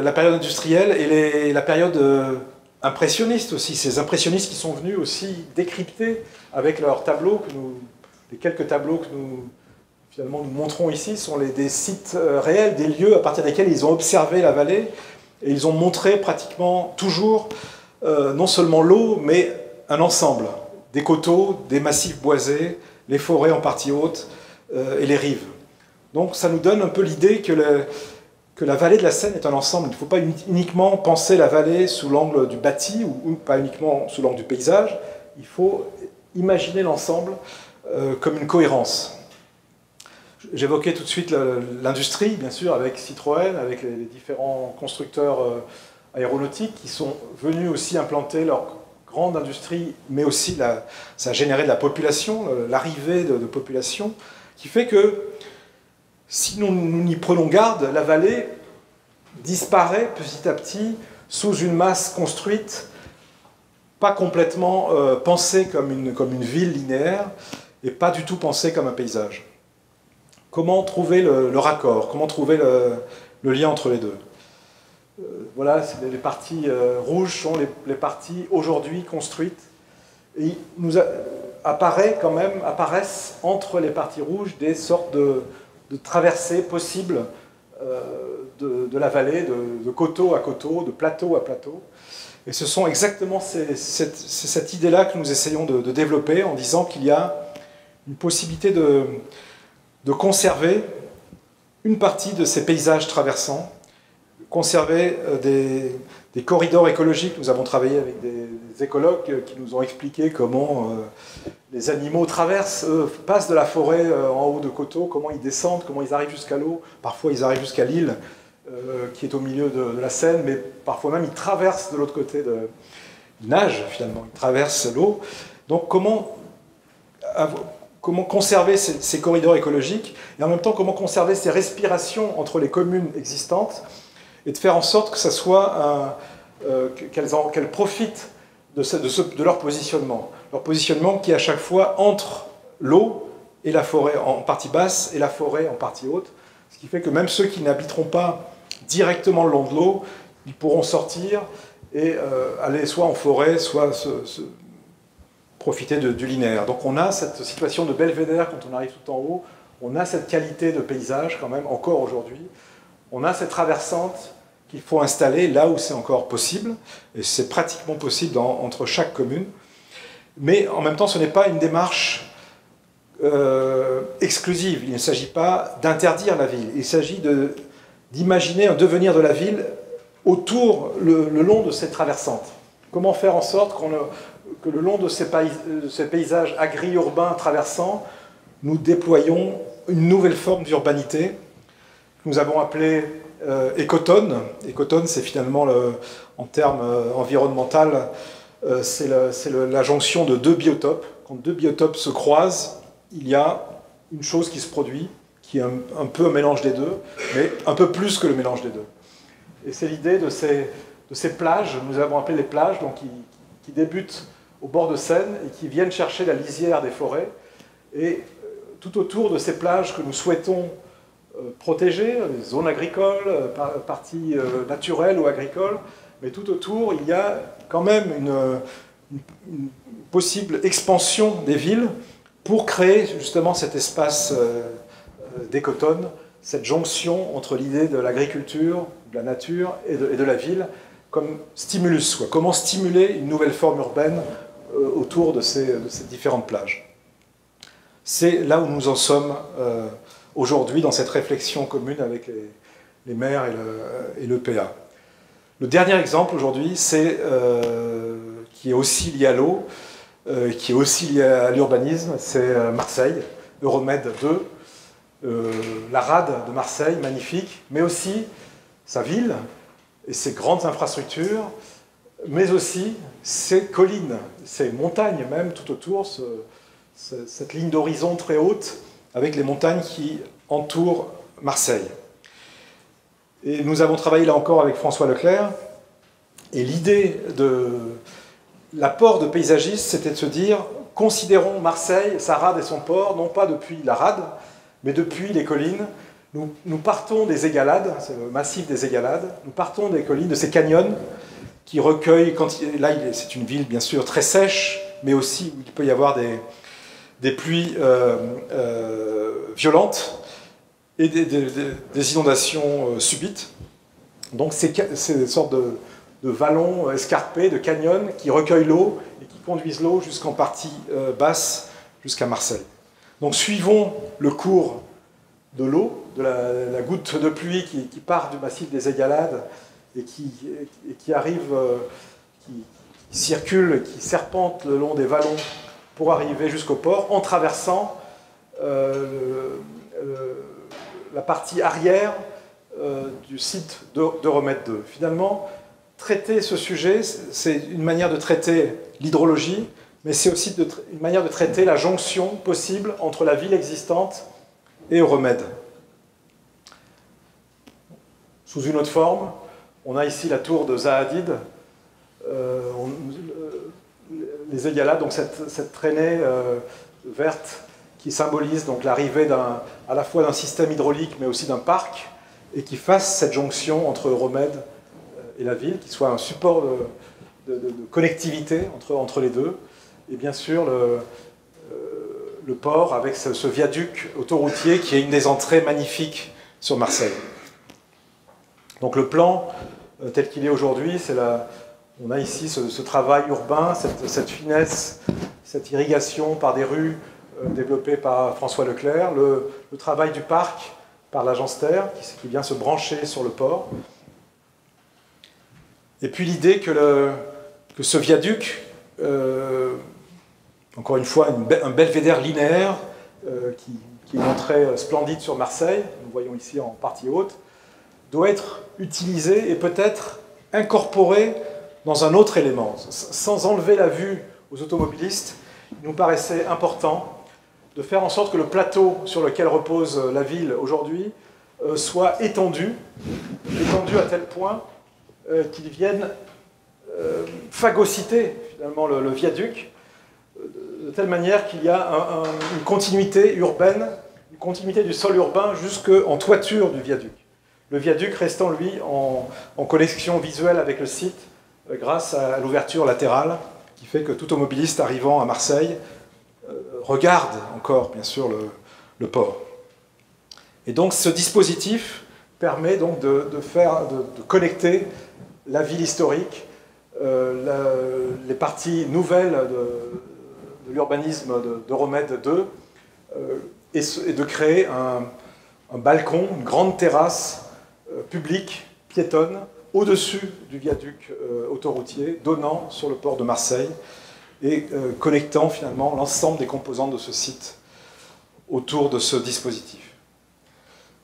la période industrielle et la période impressionniste aussi. Ces impressionnistes qui sont venus aussi décrypter avec leurs tableaux, les quelques tableaux que finalement nous montrons ici, sont des sites réels, des lieux à partir desquels ils ont observé la vallée, et ils ont montré pratiquement toujours non seulement l'eau, mais un ensemble, des coteaux, des massifs boisés, les forêts en partie haute et les rives. Donc ça nous donne un peu l'idée que la vallée de la Seine est un ensemble. Il ne faut pas uniquement penser la vallée sous l'angle du bâti, ou pas uniquement sous l'angle du paysage. Il faut imaginer l'ensemble comme une cohérence. J'évoquais tout de suite l'industrie, bien sûr, avec Citroën, avec les différents constructeurs aéronautiques qui sont venus aussi implanter leur grande industrie, mais aussi ça a généré de la population, l'arrivée de population, qui fait que si nous n'y prenons garde, la vallée disparaît petit à petit sous une masse construite, pas complètement pensée comme une ville linéaire, et pas du tout pensée comme un paysage. Comment trouver le raccord? Comment trouver le lien entre les deux? Voilà, les parties rouges sont les parties aujourd'hui construites. Et apparaissent entre les parties rouges des sortes de traversées possibles de la vallée, de coteau à coteau, de plateau à plateau. Et ce sont exactement cette idée-là que nous essayons de développer en disant qu'il y a une possibilité de conserver une partie de ces paysages traversants, conserver des corridors écologiques. Nous avons travaillé avec des écologues qui nous ont expliqué comment les animaux passent de la forêt en haut de coteaux, comment ils descendent, comment ils arrivent jusqu'à l'eau. Parfois, ils arrivent jusqu'à l'île qui est au milieu de la Seine, mais parfois même, ils traversent de l'autre côté, ils nagent finalement, ils traversent l'eau. Donc, comment conserver ces corridors écologiques et en même temps, comment conserver ces respirations entre les communes existantes et de faire en sorte que ça soit qu'elles profitent de leur positionnement qui à chaque fois entre l'eau et la forêt en partie basse et la forêt en partie haute, ce qui fait que même ceux qui n'habiteront pas directement le long de l'eau, ils pourront sortir et aller soit en forêt, soit profiter du linéaire. Donc on a cette situation de belvédère quand on arrive tout en haut, on a cette qualité de paysage quand même, encore aujourd'hui, on a cette traversante qu'il faut installer là où c'est encore possible, et c'est pratiquement possible entre chaque commune, mais en même temps ce n'est pas une démarche exclusive, il ne s'agit pas d'interdire la ville, il s'agit d'imaginer un devenir de la ville autour, le long de ces traversantes. Comment faire en sorte que le long de ces paysages agri-urbains traversants, nous déployons une nouvelle forme d'urbanité que nous avons appelée écotone. Écotone, c'est finalement, en termes environnementaux, c'est la jonction de deux biotopes. Quand deux biotopes se croisent, il y a une chose qui se produit, qui est un peu un mélange des deux, mais un peu plus que le mélange des deux. Et c'est l'idée de ces plages, nous avons appelé les plages, donc qui débutent au bord de Seine et qui viennent chercher la lisière des forêts. Et tout autour de ces plages que nous souhaitons protéger, les zones agricoles, parties naturelles ou agricoles, mais tout autour, il y a quand même une possible expansion des villes pour créer justement cet espace d'écotone, cette jonction entre l'idée de l'agriculture, de la nature et de la ville, comme stimulus. Comment stimuler une nouvelle forme urbaine autour de ces différentes plages. C'est là où nous en sommes aujourd'hui dans cette réflexion commune avec les maires et le PA. Le dernier exemple aujourd'hui, qui est aussi lié à l'eau, qui est aussi lié à l'urbanisme, c'est Marseille, Euromed 2, la rade de Marseille, magnifique, mais aussi sa ville et ses grandes infrastructures, mais aussi ces collines, ces montagnes même tout autour, cette ligne d'horizon très haute avec les montagnes qui entourent Marseille. Et nous avons travaillé là encore avec François Leclerc, et l'idée de l'apport de paysagistes, c'était de se dire, considérons Marseille, sa rade et son port, non pas depuis la rade, mais depuis les collines. Nous partons des Égalades, c'est le massif des Égalades, nous partons des collines, de ces canyons, qui recueille, là c'est une ville bien sûr très sèche, mais aussi où il peut y avoir des pluies violentes et des inondations subites. Donc c'est une sorte de vallons escarpés, de canyons qui recueillent l'eau et qui conduisent l'eau jusqu'en partie basse, jusqu'à Marseille. Donc suivons le cours de l'eau, de la goutte de pluie qui part du massif des Égalades et qui arrive, qui circule, qui serpente le long des vallons pour arriver jusqu'au port, en traversant la partie arrière du site d'Euromed 2. Finalement, traiter ce sujet, c'est une manière de traiter l'hydrologie, mais c'est aussi une manière de traiter la jonction possible entre la ville existante et Euromed. Sous une autre forme, on a ici la tour de Zahadid, les Égalades, donc cette traînée verte qui symbolise donc l'arrivée à la fois d'un système hydraulique mais aussi d'un parc, et qui fasse cette jonction entre Euromed et la ville, qui soit un support de connectivité entre les deux, et bien sûr le port avec ce viaduc autoroutier qui est une des entrées magnifiques sur Marseille. Donc le plan tel qu'il est aujourd'hui, on a ici ce travail urbain, cette finesse, cette irrigation par des rues développées par François Leclerc, le travail du parc par l'agence Terre qui vient se brancher sur le port. Et puis l'idée que ce viaduc, encore une fois, un belvédère linéaire qui est une entrée splendide sur Marseille, nous voyons ici en partie haute, doit être utilisé et peut-être incorporé dans un autre élément. Sans enlever la vue aux automobilistes, il nous paraissait important de faire en sorte que le plateau sur lequel repose la ville aujourd'hui soit étendu à tel point qu'il vienne phagocyter finalement le viaduc, de telle manière qu'il y a une continuité urbaine, une continuité du sol urbain jusqu'en toiture du viaduc. Le viaduc restant, lui, en connexion visuelle avec le site grâce à l'ouverture latérale qui fait que tout automobiliste arrivant à Marseille regarde encore, bien sûr, le port. Et donc, ce dispositif permet donc de connecter la ville historique, les parties nouvelles de l'urbanisme de Romède II, et de créer un balcon, une grande terrasse publique, piétonne, au-dessus du viaduc autoroutier, donnant sur le port de Marseille, et connectant finalement l'ensemble des composantes de ce site autour de ce dispositif.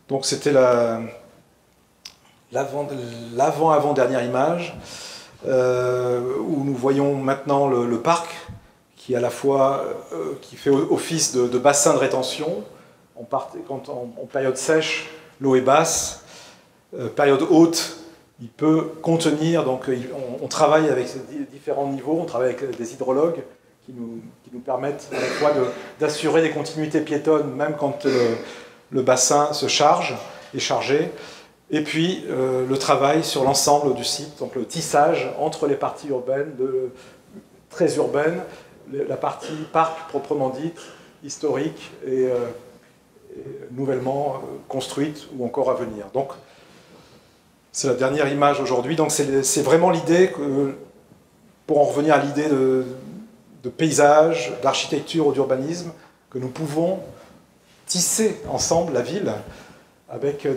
Donc c'était l'avant-avant-dernière image, où nous voyons maintenant le parc, qui à la fois qui fait office de bassin de rétention. Quand en période sèche, l'eau est basse, période haute, il peut contenir, donc on travaille avec différents niveaux, on travaille avec des hydrologues qui nous permettent à la fois d'assurer des continuités piétonnes, même quand le bassin se charge, est chargé, et puis le travail sur l'ensemble du site, donc le tissage entre les parties urbaines, très urbaines, la partie parc proprement dite, historique et nouvellement construite ou encore à venir. Donc, c'est la dernière image aujourd'hui. Donc, c'est vraiment l'idée, pour en revenir à l'idée de paysage, d'architecture ou d'urbanisme, que nous pouvons tisser ensemble la ville avec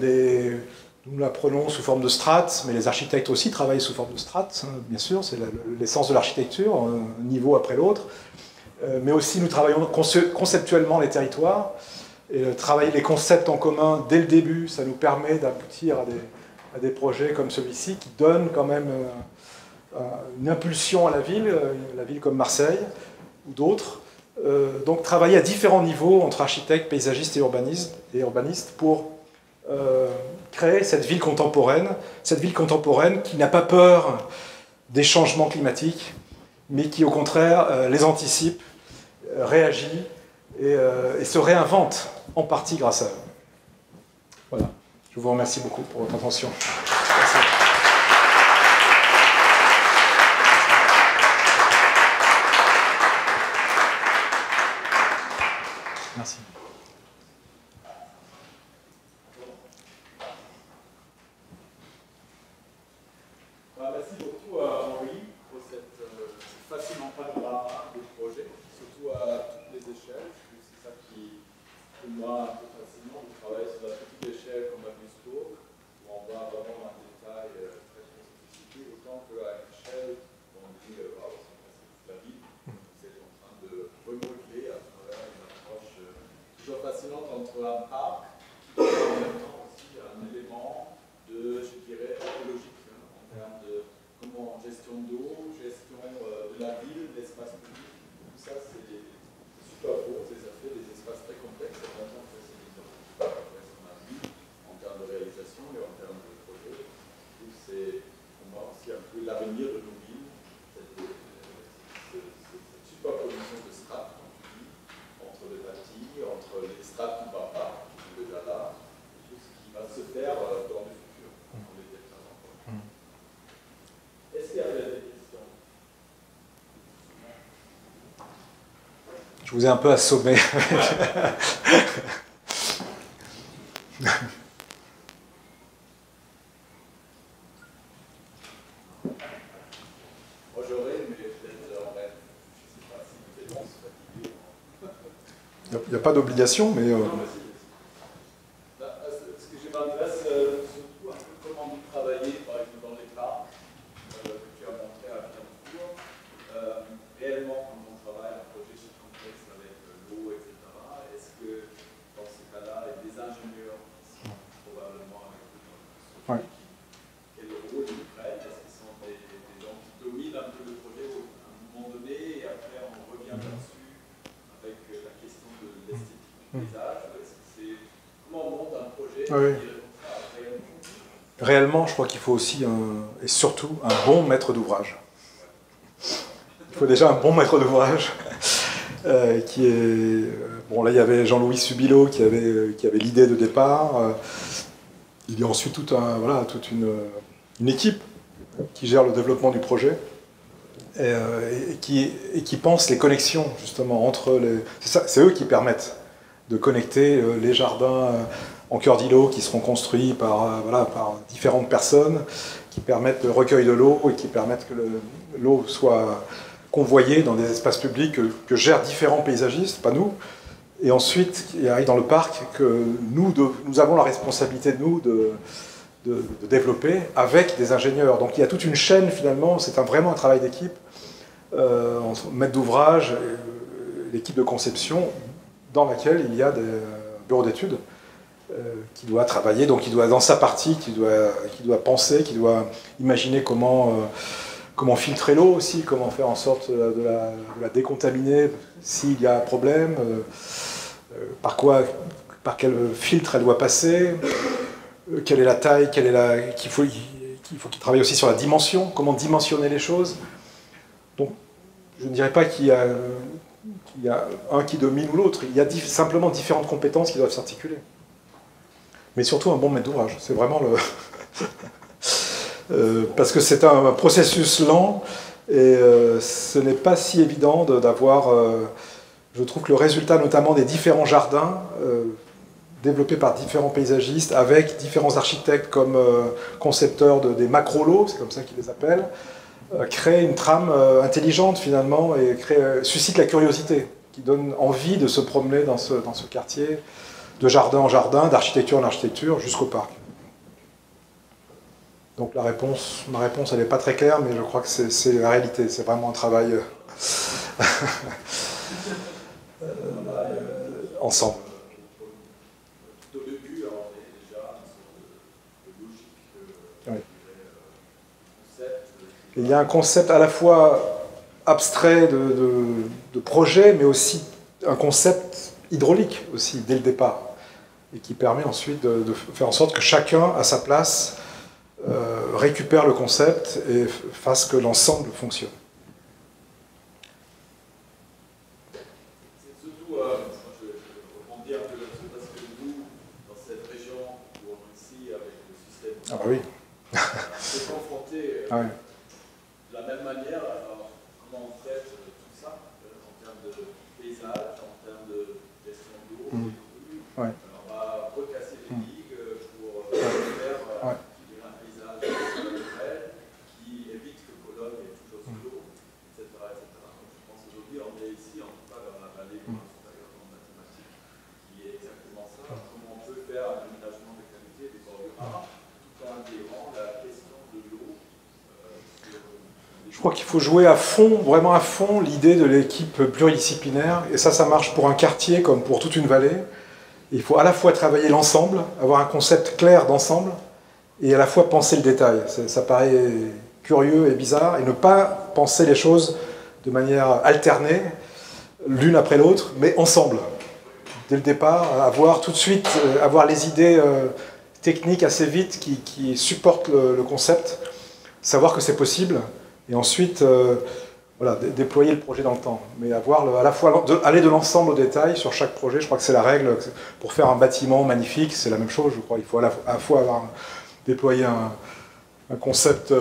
nous la prenons sous forme de strates, mais les architectes aussi travaillent sous forme de strates, hein, bien sûr, c'est l'essence de l'architecture, un niveau après l'autre. Mais aussi, nous travaillons conceptuellement les territoires, et travailler les concepts en commun dès le début, ça nous permet d'aboutir à des projets comme celui-ci, qui donnent quand même une impulsion à la ville comme Marseille, ou d'autres. Donc travailler à différents niveaux entre architectes, paysagistes et urbanistes pour créer cette ville contemporaine qui n'a pas peur des changements climatiques, mais qui au contraire les anticipe, réagit et se réinvente en partie grâce à eux. Voilà. Je vous remercie beaucoup pour votre attention. Merci. Merci. Merci beaucoup à Henri pour cette fascinant panorama de projet, surtout à toutes les échelles. C'est ça qui, pour moi, un peu fascinant, de travailler sur la petite échelle comme à Duisbourg, où on va vraiment un détail très sophistiqué, autant qu'à l'échelle où on dit wow, c'est la ville, vous êtes en train de remodeler à travers une approche toujours fascinante entre un parc qui est en même temps aussi un élément de, je dirais, écologique. En termes de gestion d'eau, gestion de la ville, l'espace public, tout ça c'est super beau, ça fait des espaces très complexes, et en même temps c'est différent. On a vu en termes de réalisation et en termes de projet. C'est pour moi aussi un peu l'avenir de nos villes, cette superposition de strates, comme tu dis, entre les bâtis, entre les strates qui ne vont pas, qui sont déjà là, et tout ce qui va se faire dans le futur. Est-ce qu'il y a des questions? Je vous ai un peu assommé. Moi j'aurais, mais peut-être en rêve. Je ne sais pas si vous êtes fatigué. Il n'y a pas d'obligation, mais... Ce que je m'intéresse surtout un peu comment vous travaillez, par exemple dans les parcs, as montré à Biencourt, réellement, quand on travaille un projet si complexe avec l'eau, etc., est-ce que dans ce cas-là, les ingénieurs qui sont probablement avec vous, Ouais. quel rôle ils prennent? Est-ce qu'ils sont des gens qui dominent un peu le projet à un moment donné et après on revient là-dessus avec la question de l'esthétique du paysage? Est-ce que c'est comment on monte un projet qui répond à Réellement, je crois qu'il faut aussi, et surtout, un bon maître d'ouvrage. Il faut déjà un bon maître d'ouvrage, qui est... bon, là, il y avait Jean-Louis Subilo qui avait l'idée de départ. Il y a ensuite toute une équipe qui gère le développement du projet et qui pense les connexions, justement, entre les... C'est eux qui permettent de connecter les jardins en cœur d'îlot qui seront construits par différentes personnes, qui permettent le recueil de l'eau et qui permettent que l'eau soit convoyée dans des espaces publics que gèrent différents paysagistes, pas nous. Et ensuite, il arrive dans le parc que nous avons la responsabilité, de développer avec des ingénieurs. Donc il y a toute une chaîne, finalement, c'est vraiment un travail d'équipe, maître d'ouvrage, l'équipe de conception, dans laquelle il y a des bureaux d'études qui doit travailler, donc il doit, dans sa partie, qui doit penser, qui doit imaginer comment filtrer l'eau aussi, comment faire en sorte de la décontaminer s'il y a un problème, par quel filtre elle doit passer, quelle est la taille, qu'il faut qu'il travaille aussi sur la dimension, comment dimensionner les choses. Donc je ne dirais pas qu'il y a un qui domine ou l'autre, il y a simplement différentes compétences qui doivent s'articuler. Mais surtout un bon maître d'ouvrage, c'est vraiment parce que c'est un processus lent et ce n'est pas si évident d'avoir... je trouve que le résultat notamment des différents jardins développés par différents paysagistes avec différents architectes comme concepteurs des macro-lots, c'est comme ça qu'ils les appellent, crée une trame intelligente finalement et suscite la curiosité qui donne envie de se promener dans ce quartier, de jardin en jardin, d'architecture en architecture, jusqu'au parc. Donc ma réponse, elle n'est pas très claire, mais je crois que c'est la réalité, c'est vraiment un travail ensemble. Au début, on est déjà une sorte de logique, concept. Il y a un concept à la fois abstrait de projet, mais aussi un concept hydraulique aussi, dès le départ, et qui permet ensuite de faire en sorte que chacun, à sa place, récupère le concept et fasse que l'ensemble fonctionne. C'est surtout, je vais rebondir un peu là-dessus, parce que nous, dans cette région où on est ici, avec le système, Ah bah oui. on est confronté Ah oui. de la même manière. Alors, comment on traite tout ça, en termes de paysage, en termes de gestion de l'eau, des crues. Ouais. On va recasser les digues pour faire un paysage naturel qui évite que Cologne ait toujours sous l'eau, etc., etc. Donc, je pense qu'aujourd'hui, on est ici, en tout cas dans la vallée de supérieure en mathématiques, qui est exactement ça. Comment on peut faire un aménagement de qualité des bordures tout en intégrant la question de l'eau. Je crois qu'il faut jouer à fond, vraiment à fond, l'idée de l'équipe pluridisciplinaire. Et ça marche pour un quartier comme pour toute une vallée. Il faut à la fois travailler l'ensemble, avoir un concept clair d'ensemble, et à la fois penser le détail. Ça paraît curieux et bizarre, et ne pas penser les choses de manière alternée, l'une après l'autre, mais ensemble. Dès le départ, avoir tout de suite, avoir les idées techniques assez vite qui supportent le concept, savoir que c'est possible, et ensuite déployer le projet dans le temps. Mais avoir à la fois aller de l'ensemble au détail sur chaque projet, je crois que c'est la règle. Pour faire un bâtiment magnifique, c'est la même chose, je crois. Il faut à la fois déployer un concept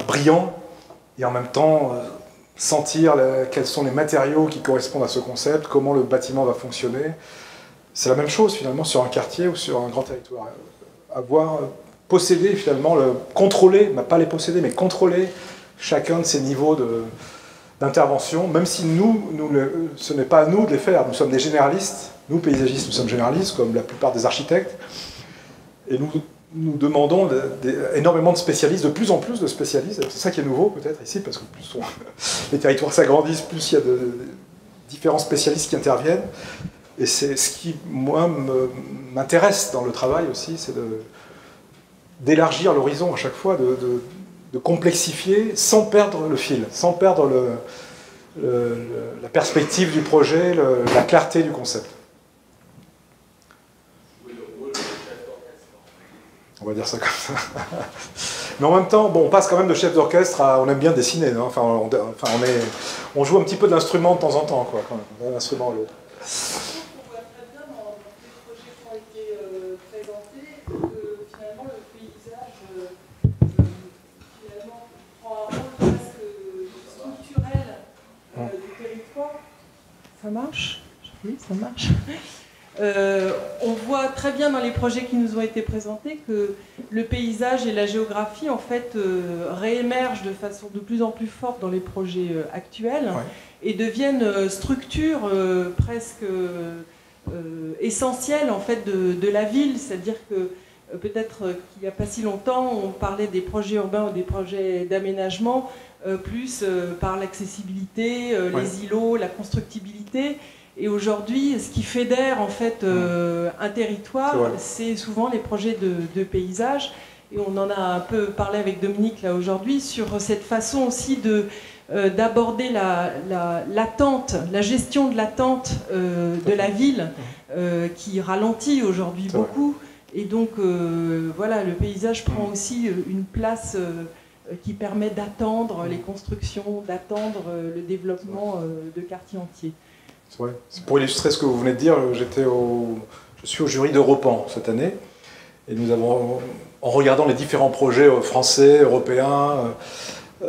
brillant, et en même temps sentir quels sont les matériaux qui correspondent à ce concept, comment le bâtiment va fonctionner. C'est la même chose finalement sur un quartier ou sur un grand territoire. Posséder finalement, contrôler, pas les posséder, mais contrôler chacun de ces niveaux d'intervention, même si ce n'est pas à nous de les faire. Nous sommes des généralistes, nous paysagistes, nous sommes généralistes, comme la plupart des architectes, et nous nous demandons énormément de spécialistes, de plus en plus de spécialistes. C'est ça qui est nouveau peut-être ici, parce que plus les territoires s'agrandissent, plus il y a de différents spécialistes qui interviennent. Et c'est ce qui, moi, m'intéresse dans le travail aussi, c'est d'élargir l'horizon à chaque fois, de complexifier sans perdre le fil, sans perdre la perspective du projet, la clarté du concept. On va dire ça comme ça. Mais en même temps, bon, on passe quand même de chef d'orchestre à... On aime bien dessiner, hein. Enfin, on joue un petit peu d'instrument de temps en temps, quoi, quand même, d'un instrument à l'autre. On voit très bien dans les projets qui ont été présentés que finalement le paysage finalement, prend un rôle presque structurel du territoire. Ça marche? Oui, ça marche. On voit très bien dans les projets qui nous ont été présentés que le paysage et la géographie en fait réémergent de façon de plus en plus forte dans les projets actuels et deviennent structures presque essentielles en fait de la ville. C'est-à-dire que peut-être qu'il n'y a pas si longtemps on parlait des projets urbains ou des projets d'aménagement plus par l'accessibilité, les îlots, la constructibilité. Et aujourd'hui, ce qui fédère en fait un territoire, c'est souvent les projets de paysage. Et on en a un peu parlé avec Dominique là aujourd'hui sur cette façon aussi d'aborder l'attente, la gestion de l'attente de la ville qui ralentit aujourd'hui beaucoup. Et donc voilà, le paysage prend aussi une place qui permet d'attendre les constructions, d'attendre le développement de quartiers entiers. Ouais. Pour illustrer ce que vous venez de dire, je suis au jury d'Europan cette année, et nous avons, en regardant les différents projets français, européens, nous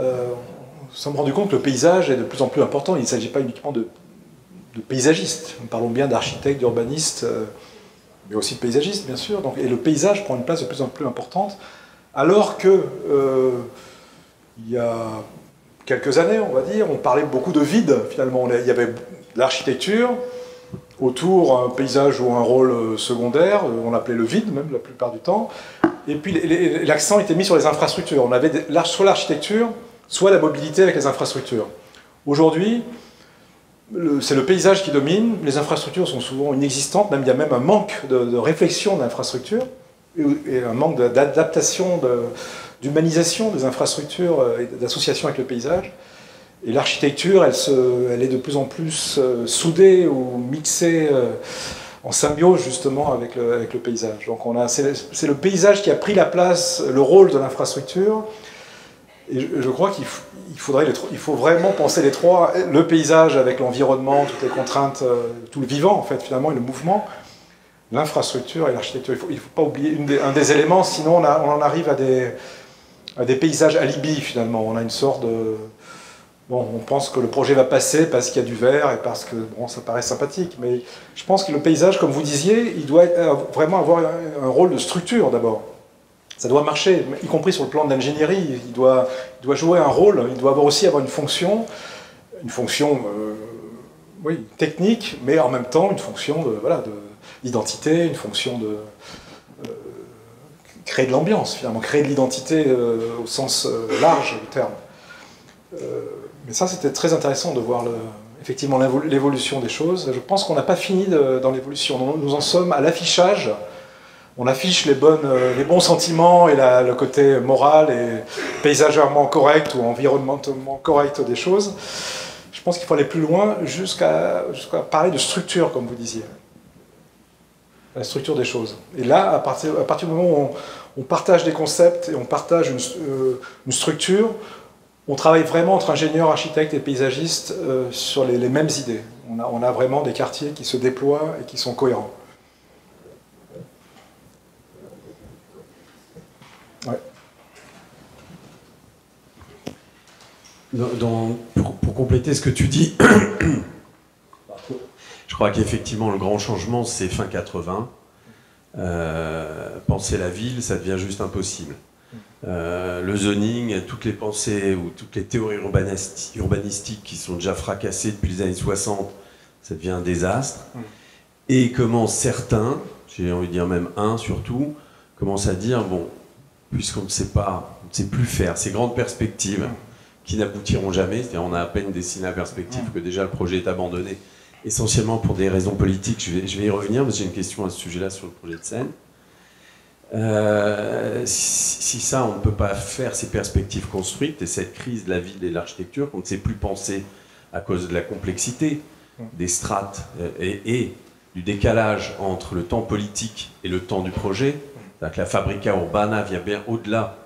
sommes rendus compte que le paysage est de plus en plus important. Il ne s'agit pas uniquement de paysagistes, nous parlons bien d'architectes, d'urbanistes, mais aussi de paysagistes bien sûr, et le paysage prend une place de plus en plus importante, alors que il y a quelques années, on va dire, on parlait beaucoup de vide finalement. Il y avait l'architecture, autour un paysage ou un rôle secondaire, on l'appelait le vide même la plupart du temps, et puis l'accent était mis sur les infrastructures. On avait soit l'architecture, soit la mobilité avec les infrastructures. Aujourd'hui, c'est le paysage qui domine, les infrastructures sont souvent inexistantes, même il y a même un manque de réflexion d'infrastructures, et un manque d'adaptation, d'humanisation des infrastructures et d'association avec le paysage. Et l'architecture, elle est de plus en plus soudée ou mixée en symbiose justement avec le paysage. Donc c'est le paysage qui a pris la place, le rôle de l'infrastructure. Et je crois qu'il faut vraiment penser les trois, le paysage avec l'environnement, toutes les contraintes, tout le vivant en fait finalement, et le mouvement, l'infrastructure et l'architecture. Il ne faut pas oublier un des éléments, sinon on en arrive à des paysages alibi finalement. On a une sorte de... Bon, on pense que le projet va passer parce qu'il y a du vert et parce que bon, ça paraît sympathique, mais je pense que le paysage, comme vous disiez, il doit vraiment avoir un rôle de structure d'abord. Ça doit marcher, y compris sur le plan de l'ingénierie, il doit jouer un rôle, il doit aussi avoir une fonction oui, technique, mais en même temps une fonction d'identité, une fonction de créer de l'ambiance finalement, créer de l'identité au sens large du terme. Mais ça, c'était très intéressant de voir effectivement l'évolution des choses. Je pense qu'on n'a pas fini dans l'évolution. Nous en sommes à l'affichage. On affiche les bons sentiments et le côté moral et paysagèrement correct ou environnementalement correct des choses. Je pense qu'il faut aller plus loin jusqu'à parler de structure, comme vous disiez. La structure des choses. Et là, à partir du moment où on partage des concepts et on partage une structure, on travaille vraiment entre ingénieurs, architectes et paysagistes sur les mêmes idées. On a vraiment des quartiers qui se déploient et qui sont cohérents. Ouais. Pour compléter ce que tu dis, je crois qu'effectivement le grand changement c'est fin 80. Penser la ville, ça devient juste impossible. Le zoning, toutes les pensées ou toutes les théories urbanistiques qui sont déjà fracassées depuis les années 60, ça devient un désastre. Et comment certains, j'ai envie de dire même un surtout, commence à dire, bon, puisqu'on ne sait pas, on ne sait plus faire ces grandes perspectives qui n'aboutiront jamais, c'est-à-dire on a à peine dessiné la perspective que déjà le projet est abandonné, essentiellement pour des raisons politiques, je vais y revenir, parce que j'ai une question à ce sujet-là sur le projet de Seine. Si ça, on ne peut pas faire ces perspectives construites, et cette crise de la ville et de l'architecture, qu'on ne sait plus penser à cause de la complexité des strates et du décalage entre le temps politique et le temps du projet, c'est-à-dire que la fabrica urbana vient bien au-delà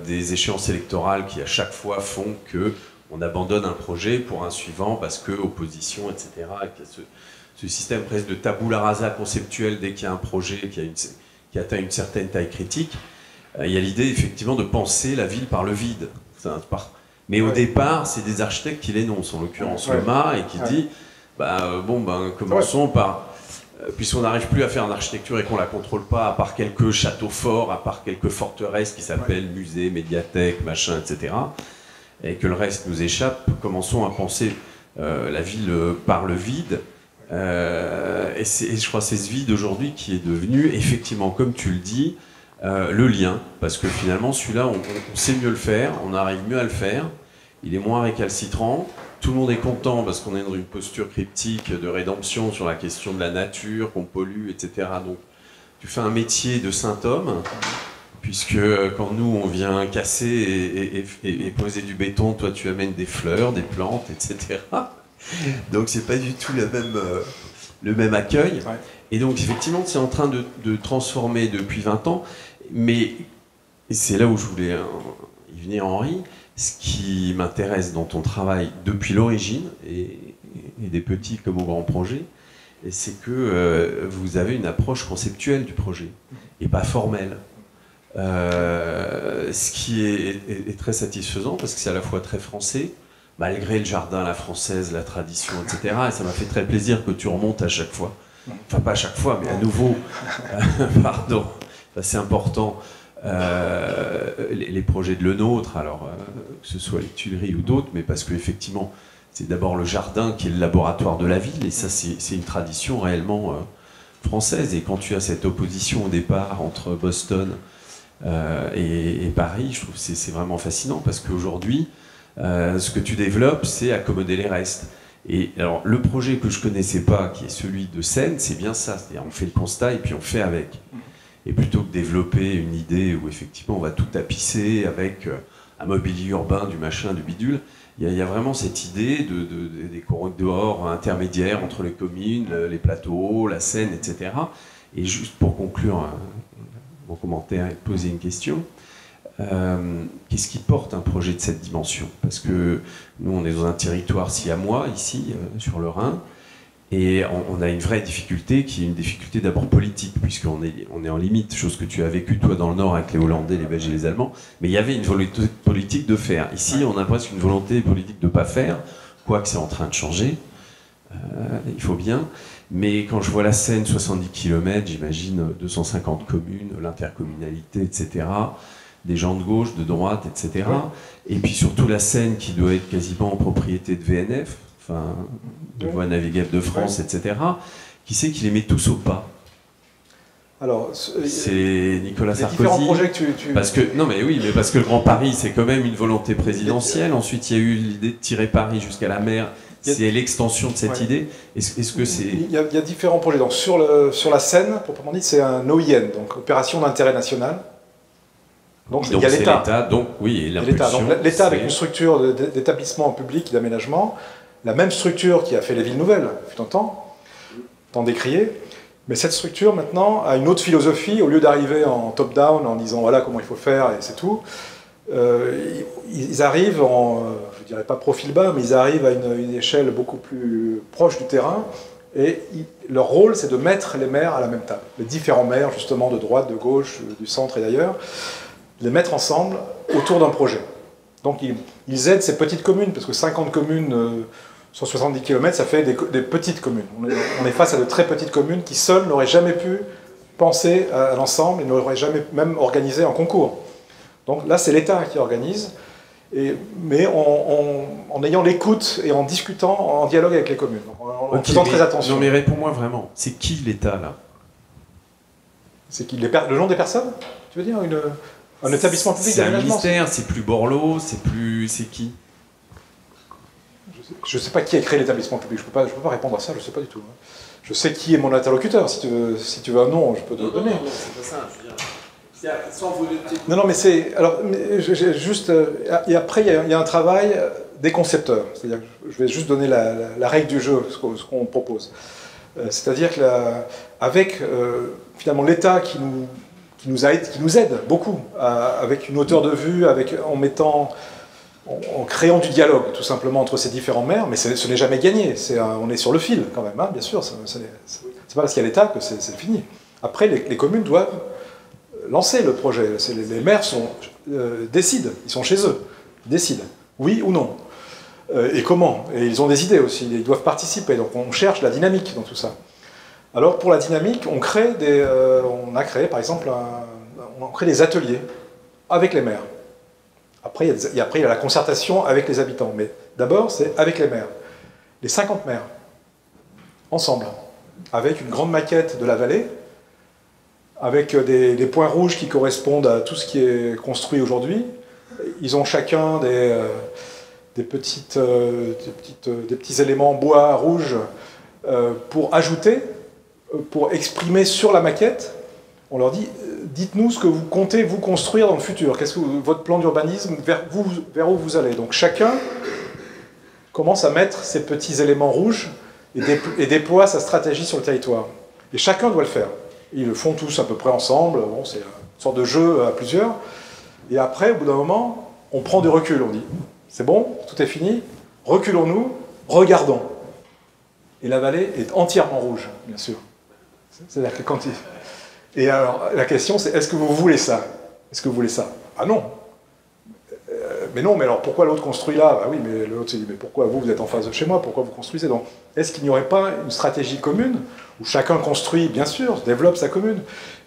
des échéances électorales qui à chaque fois font qu'on abandonne un projet pour un suivant parce que opposition, etc. Et qu'il y a ce système presque de tabula rasa conceptuel dès qu'il y a un projet qui atteint une certaine taille critique. Il y a l'idée effectivement de penser la ville par le vide. Mais au départ, c'est des architectes qui l'énoncent, en l'occurrence Lema, et qui dit commençons par... Puisqu'on n'arrive plus à faire une architecture et qu'on ne la contrôle pas, à part quelques châteaux forts, à part quelques forteresses qui s'appellent musées, médiathèques, machin, etc., et que le reste nous échappe, commençons à penser la ville par le vide. Et je crois que c'est ce vide aujourd'hui qui est devenu, effectivement, comme tu le dis, le lien. Parce que finalement, celui-là, on sait mieux le faire, on arrive mieux à le faire, il est moins récalcitrant. Tout le monde est content parce qu'on est dans une posture cryptique de rédemption sur la question de la nature, qu'on pollue, etc. Donc tu fais un métier de saint homme, puisque quand nous on vient casser et poser du béton, toi tu amènes des fleurs, des plantes, etc. Donc c'est pas du tout le même accueil. Et donc effectivement c'est en train de transformer depuis 20 ans, mais c'est là où je voulais y venir, Henri. Ce qui m'intéresse dans ton travail depuis l'origine, et des petits comme aux grands projets, c'est que vous avez une approche conceptuelle du projet, et pas formelle. Ce qui est très satisfaisant, parce que c'est à la fois très français, malgré le jardin, la française, la tradition, etc. Et ça m'a fait très plaisir que tu remontes à chaque fois. Enfin, pas à chaque fois, mais à nouveau. Pardon, c'est important. Les projets de Le Nôtre, alors que ce soit les Tuileries ou d'autres, mais parce qu'effectivement, c'est d'abord le jardin qui est le laboratoire de la ville, et ça, c'est une tradition réellement française. Et quand tu as cette opposition au départ entre Boston et Paris, je trouve que c'est vraiment fascinant, parce qu'aujourd'hui, ce que tu développes, c'est accommoder les restes. Et alors, le projet que je connaissais pas, qui est celui de Seine, c'est bien ça, c'est-à-dire on fait le constat et puis on fait avec. Et plutôt que développer une idée où effectivement on va tout tapisser avec un mobilier urbain, du machin, du bidule, il y a vraiment cette idée des corridors intermédiaires entre les communes, les plateaux, la Seine, etc. Et juste pour conclure mon commentaire et poser une question, qu'est-ce qui porte un projet de cette dimension? Parce que nous on est dans un territoire siamois ici, sur le Rhin, et on a une vraie difficulté, qui est une difficulté d'abord politique, puisqu'on est en limite, chose que tu as vécu toi dans le Nord avec les Hollandais, les Belges et les Allemands, mais il y avait une volonté politique de faire. Ici, on a presque une volonté politique de ne pas faire, quoique c'est en train de changer, il faut bien. Mais quand je vois la Seine, 70 km, j'imagine 250 communes, l'intercommunalité, etc., des gens de gauche, de droite, etc. Et puis surtout la Seine qui doit être quasiment en propriété de VNF, enfin, de Voies navigables de France, etc. Qui c'est qui les met tous au pas? Alors, c'est Nicolas Sarkozy. Différents projets que tu... Parce que, non mais oui, mais parce que le Grand Paris, c'est quand même une volonté présidentielle. Ensuite, il y a eu l'idée de tirer Paris jusqu'à la mer. C'est l'extension de cette idée. Est-ce que c'est... Il y a différents projets. Donc, sur la Seine, proprement dit, c'est un OIN, donc Opération d'intérêt national. Donc il y a l'État. Donc oui, et l'État. Donc l'État avec une structure d'établissement public, d'aménagement, la même structure qui a fait les villes nouvelles, fut un temps, tant décrié. Mais cette structure maintenant a une autre philosophie. Au lieu d'arriver en top-down en disant voilà comment il faut faire et c'est tout, ils arrivent je dirais pas profil bas, mais ils arrivent à une échelle beaucoup plus proche du terrain. Et leur rôle, c'est de mettre les maires à la même table. Les différents maires, justement, de droite, de gauche, du centre et d'ailleurs, les mettre ensemble autour d'un projet. Donc ils aident ces petites communes, parce que 50 communes sur 70 km, ça fait des petites communes. On est face à de très petites communes qui seules n'auraient jamais pu penser à l'ensemble et n'auraient jamais même organisé un concours. Donc là, c'est l'État qui organise, mais en ayant l'écoute et en discutant, en dialogue avec les communes, en faisant très attention. Non mais réponds-moi vraiment, c'est qui l'État là? C'est qui, le nom des personnes? Tu veux dire un établissement public d'aménagement? C'est un ministère, c'est plus Borloo, c'est qui? Je ne sais pas qui a créé l'établissement public, je peux pas répondre à ça, je ne sais pas du tout. Je sais qui est mon interlocuteur, si tu veux un nom, je peux te le donner. Non, c'est pas ça, je veux dire. Sans vous Non, mais c'est... Alors, juste... Et après, il y a un travail des concepteurs. C'est-à-dire que je vais juste donner la règle du jeu, ce qu'on propose. C'est-à-dire que avec finalement l'État qui nous aide beaucoup, avec une hauteur de vue, en créant du dialogue, tout simplement, entre ces différents maires, mais ce n'est jamais gagné. On est sur le fil, quand même, hein, bien sûr. C'est pas parce qu'il y a l'État que c'est fini. Après, les communes doivent lancer le projet. Les maires décident, ils sont chez eux, ils décident, oui ou non. Et comment? Et ils ont des idées aussi, ils doivent participer. Donc on cherche la dynamique dans tout ça. Alors pour la dynamique, on a créé, par exemple, on crée des ateliers avec les maires. Après, il y a la concertation avec les habitants. Mais d'abord, c'est avec les maires. Les 50 maires, ensemble, avec une grande maquette de la vallée, avec des points rouges qui correspondent à tout ce qui est construit aujourd'hui. Ils ont chacun des petits éléments en bois rouge pour ajouter, pour exprimer sur la maquette. On leur dit, dites-nous ce que vous comptez vous construire dans le futur. Qu'est-ce que votre plan d'urbanisme, vers où vous allez. Donc chacun commence à mettre ces petits éléments rouges et déploie sa stratégie sur le territoire. Et chacun doit le faire. Ils le font tous à peu près ensemble. Bon, c'est une sorte de jeu à plusieurs. Et après, au bout d'un moment, on prend du recul. On dit, c'est bon, tout est fini, reculons-nous, regardons. Et la vallée est entièrement rouge, bien sûr. C'est-à-dire que quand il... Et alors, la question, c'est, est-ce que vous voulez ça? Est-ce que vous voulez ça? Ah non. Mais non, mais alors pourquoi l'autre construit là? Bah oui, mais l'autre s'est dit, mais pourquoi vous êtes en face de chez moi? Pourquoi vous construisez? Donc, est-ce qu'il n'y aurait pas une stratégie commune où chacun construit, bien sûr, développe sa commune,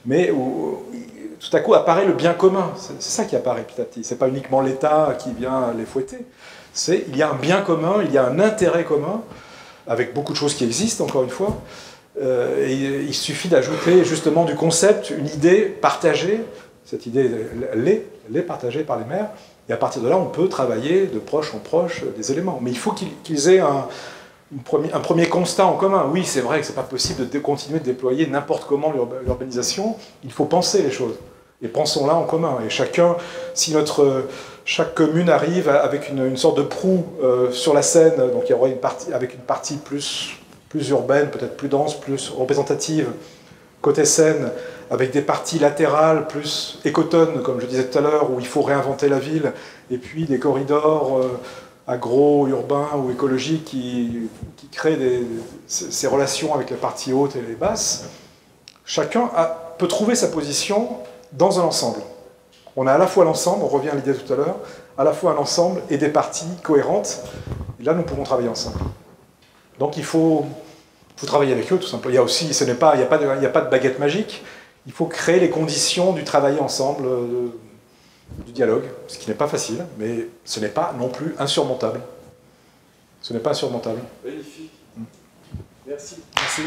mais où tout à coup apparaît le bien commun? C'est ça qui apparaît petit à petit. C'est pas uniquement l'État qui vient les fouetter. Il y a un bien commun, il y a un intérêt commun, avec beaucoup de choses qui existent, encore une fois. Et il suffit d'ajouter justement du concept, une idée partagée. Cette idée l'est partagée par les maires. Et à partir de là, on peut travailler de proche en proche des éléments. Mais il faut qu'ils aient un premier constat en commun. Oui, c'est vrai que c'est pas possible de continuer de déployer n'importe comment l'urbanisation. Il faut penser les choses. Et pensons-la en commun. Et si chaque commune arrive avec une sorte de proue sur la Seine, donc il y aura une partie plus urbaine, peut-être plus dense, plus représentative, côté Seine, avec des parties latérales plus écotones, comme je disais tout à l'heure, où il faut réinventer la ville, et puis des corridors agro-urbains ou écologiques qui créent ces relations avec les parties hautes et les basses. Chacun peut trouver sa position dans un ensemble. On a à la fois l'ensemble, on revient à l'idée tout à l'heure, à la fois un ensemble et des parties cohérentes, et là nous pouvons travailler ensemble. Donc il faut travailler avec eux, tout simplement. Il y a aussi, il n'y a pas de baguette magique, il faut créer les conditions du travail ensemble, du dialogue, ce qui n'est pas facile, mais ce n'est pas non plus insurmontable. Ce n'est pas insurmontable. Magnifique. Merci. Merci.